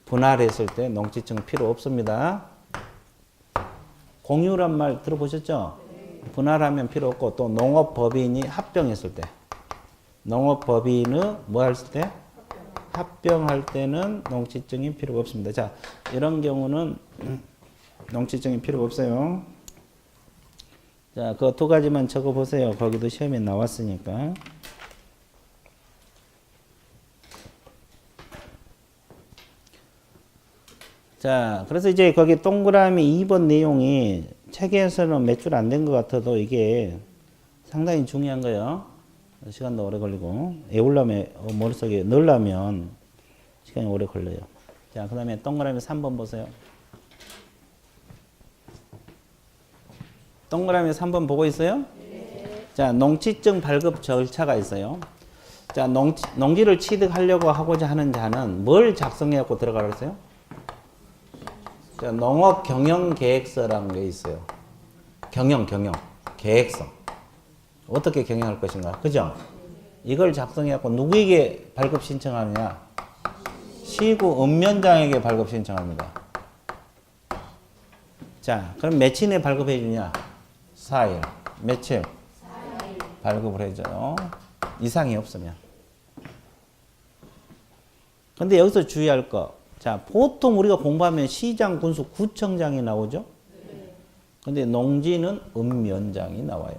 분할했을 때 농지증 필요 없습니다. 공유란 말 들어보셨죠? 분할하면 필요 없고 또 농업법인이 합병했을 때 농업법인은 뭐 했을 때? 합병할 때는 농지증이 필요가 없습니다. 자, 이런 경우는 농지증이 필요가 없어요. 자, 그 두 가지만 적어 보세요. 거기도 시험에 나왔으니까. 자, 그래서 이제 거기 동그라미 2번 내용이 책에서는 몇 줄 안 된 것 같아도 이게 상당히 중요한 거예요. 시간도 오래 걸리고 외우려면 머릿속에 넣으려면 시간이 오래 걸려요. 자, 그 다음에 동그라미 3번 보세요. 동그라미 3번 보고 있어요? 네. 자, 농지증 발급 절차가 있어요. 자, 농지를 취득하려고 하고자 하는 자는 뭘 작성해갖고 들어가라 그랬어요? 자, 농업 경영 계획서라는 게 있어요. 경영 계획서. 어떻게 경영할 것인가, 그죠? 이걸 작성해갖고 누구에게 발급 신청하느냐? 시구 읍면장에게 발급 신청합니다. 자, 그럼 며칠 내에 발급해 주냐? 4일. 며칠? 4일. 발급을 해줘요. 이상이 없으면. 근데 여기서 주의할 거. 자, 보통 우리가 공부하면 시장, 군수, 구청장이 나오죠? 근데 농지는 읍면장이 나와요.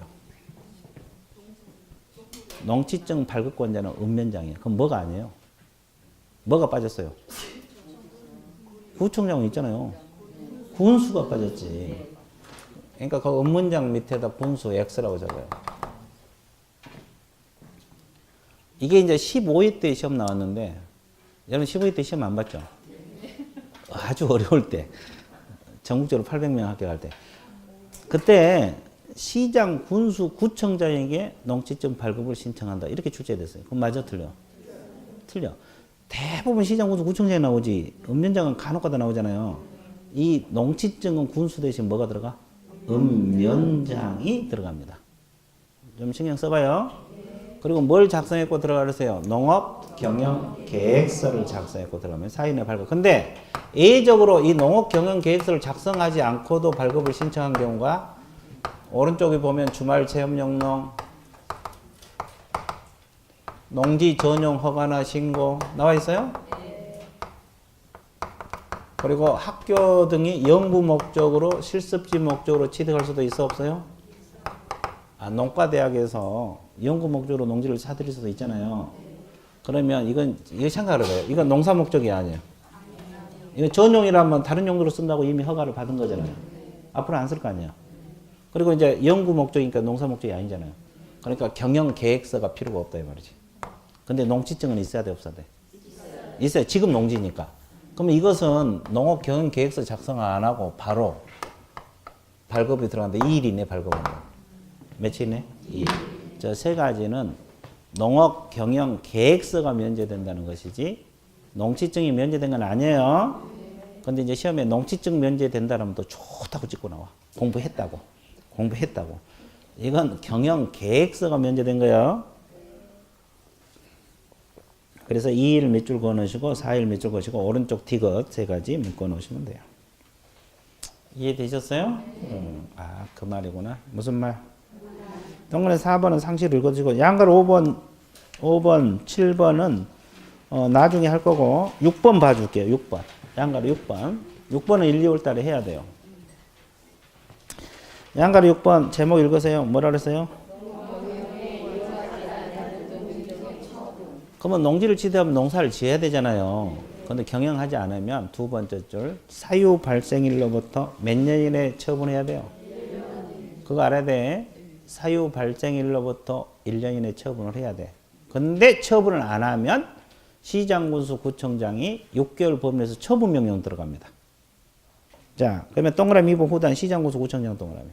농지증 발급권자는 읍면장이에요. 그럼 뭐가 아니에요? 뭐가 빠졌어요? 구청장은 있잖아요. 군수가 빠졌지. 그러니까 그 읍면장 밑에다 군수 X라고 적어요. 이게 이제 15회 때 시험 나왔는데, 여러분 15회 때 시험 안 봤죠? 아주 어려울 때. 전국적으로 800명 합격할 때. 그때 시장, 군수, 구청장에게 농지증 발급을 신청한다. 이렇게 출제됐어요. 그럼 맞아, 틀려? 틀려. 대부분 시장, 군수, 구청장이 나오지. 읍면장은 간혹가다 나오잖아요. 이 농지증은 군수 대신 뭐가 들어가? 읍면장이 들어갑니다. 좀 신경 써봐요. 그리고 뭘 작성했고 들어가세요? 농업 경영 계획서를 작성했고 들어가면 사인의 발급. 근데 예외적으로 이 농업 경영 계획서를 작성하지 않고도 발급을 신청한 경우가 오른쪽에 보면 주말 체험 영농, 농지 전용 허가나 신고 나와 있어요? 그리고 학교 등이 연구 목적으로 실습지 목적으로 취득할 수도 있어 없어요? 농과대학에서 연구 목적으로 농지를 사들일 수도 있잖아요. 그러면 이거 생각을 해봐요. 이건 농사 목적이 아니에요. 이건 전용이라면 다른 용도로 쓴다고 이미 허가를 받은 거잖아요. 앞으로 안 쓸 거 아니에요. 그리고 이제 연구 목적이니까 농사 목적이 아니잖아요. 그러니까 경영 계획서가 필요가 없다 이 말이지. 근데 농지증은 있어야 돼 없어야 돼? 있어요. 지금 농지니까. 그러면 이것은 농업 경영 계획서 작성 안 하고 바로 발급이 들어갔는데 2일이네 발급은. 며칠이네? 2일. 저 세 가지는 농업 경영 계획서가 면제된다는 것이지 농지증이 면제된 건 아니에요. 근데 이제 시험에 농지증 면제된다면 또 좋다고 찍고 나와. 공부했다고. 이건 경영 계획서가 면제된 거예요. 그래서 2일 몇 줄 그어놓으시고 4일 몇 줄 그으시고 오른쪽 디귿 세 가지 묶어 놓으시면 돼요. 이해되셨어요? 그 말이구나. 무슨 말? 동그라미 4번은 상식을 읽어주시고 양가로 5번, 7번은 나중에 할 거고 6번 봐줄게요. 6번. 양가로 6번. 6번은 1, 2월 달에 해야 돼요. 양가로 6번 제목 읽으세요. 뭐라 그랬어요? 그러면 농지를 취득하면 농사를 지어야 되잖아요. 그런데 경영하지 않으면 두 번째 줄 사유 발생일로부터 몇 년 이내에 처분해야 돼요? 그거 알아야 돼. 사유 발생일로부터 1년 이내에 처분을 해야 돼. 근데 처분을 안 하면 시장군수 구청장이 6개월 범위에서 처분명령 들어갑니다. 자, 그러면 동그라미 2번 후단 시장군수 구청장 동그라미.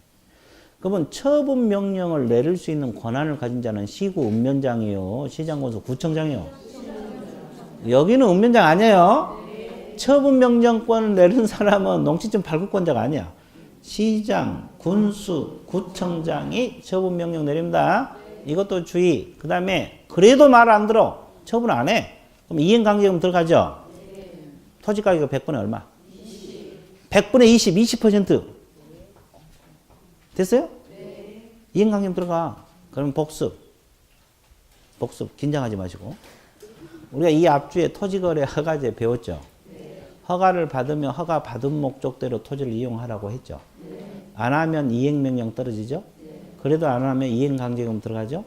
그러면 처분명령을 내릴 수 있는 권한을 가진 자는 시구 읍면장이요, 시장군수 구청장이요. 여기는 읍면장 아니에요. 처분명령권을 내린 사람은 농지증 발급권자가 아니야. 시장, 군수, 구청장이 처분명령 내립니다. 이것도 주의. 그 다음에 그래도 말 안 들어. 처분 안 해. 그럼 이행강제금 들어가죠. 토지가격이 100분의 얼마? 100분의 20, 20%. 됐어요? 이행강제금 들어가. 그러면 복습. 긴장하지 마시고. 우리가 이 앞주에 토지거래 허가제 배웠죠. 허가를 받으면 허가 받은 목적대로 토지를 이용하라고 했죠. 안 하면 이행명령 떨어지죠. 그래도 안 하면 이행강제금 들어가죠.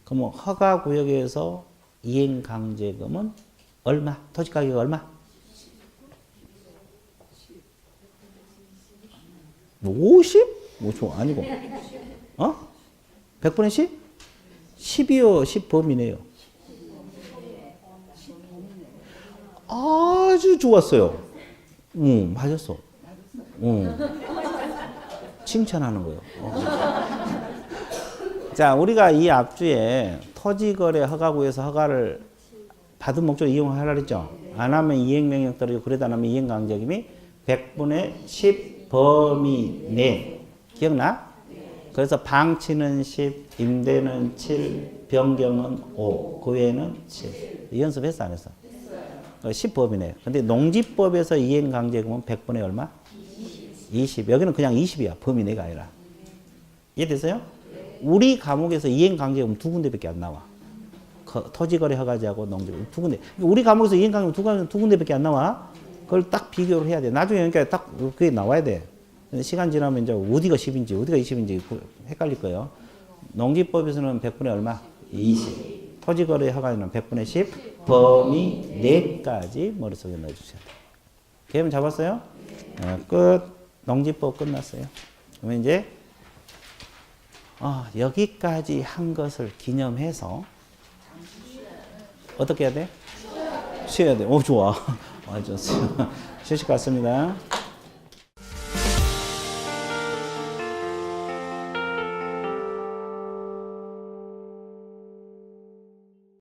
그러면 허가구역에서 이행강제금은 얼마? 토지가격 얼마? 50? 뭐 아니고 100분의 10? 10이요. 10 범위네요. 아주 좋았어요. 맞았어. 칭찬하는 거예요. 자, 우리가 이 앞주에 토지거래 허가구에서 허가를 받은 목적으로 이용하라 그랬죠. 안 하면 이행명령 떨어지고 그래도 안 하면 이행강제금이 100분의 10 범위 내. 기억나? 그래서 방치는 10, 임대는 7, 변경은 5, 그 외에는 7. 연습했어 안 했어? 10 범위 내. 근데 농지법에서 이행강제금은 100분의 얼마? 20. 여기는 그냥 20이야. 범위 내가 아니라. 이해됐어요? 우리 과목에서 이행강제금 두 군데밖에 안 나와. 토지거래 허가제하고 농지법 두 군데. 우리 과목에서 이행강제금 두 군데밖에 안 나와. 그걸 딱 비교를 해야 돼. 나중에 그러니까 딱 그게 나와야 돼. 시간 지나면 이제 어디가 10인지 어디가 20인지 헷갈릴 거예요. 농지법에서는 100분의 얼마? 20. 토지거래 허가에는 100분의 10. 범위 내까지 머릿속에 넣어주셔야 돼요. 개념 잡았어요? 끝. 농지법 끝났어요. 그러면 이제 여기까지 한 것을 기념해서 어떻게 해야 돼? 쉬어야 돼. 좋아. 좋습니다. 휴식 같습니다.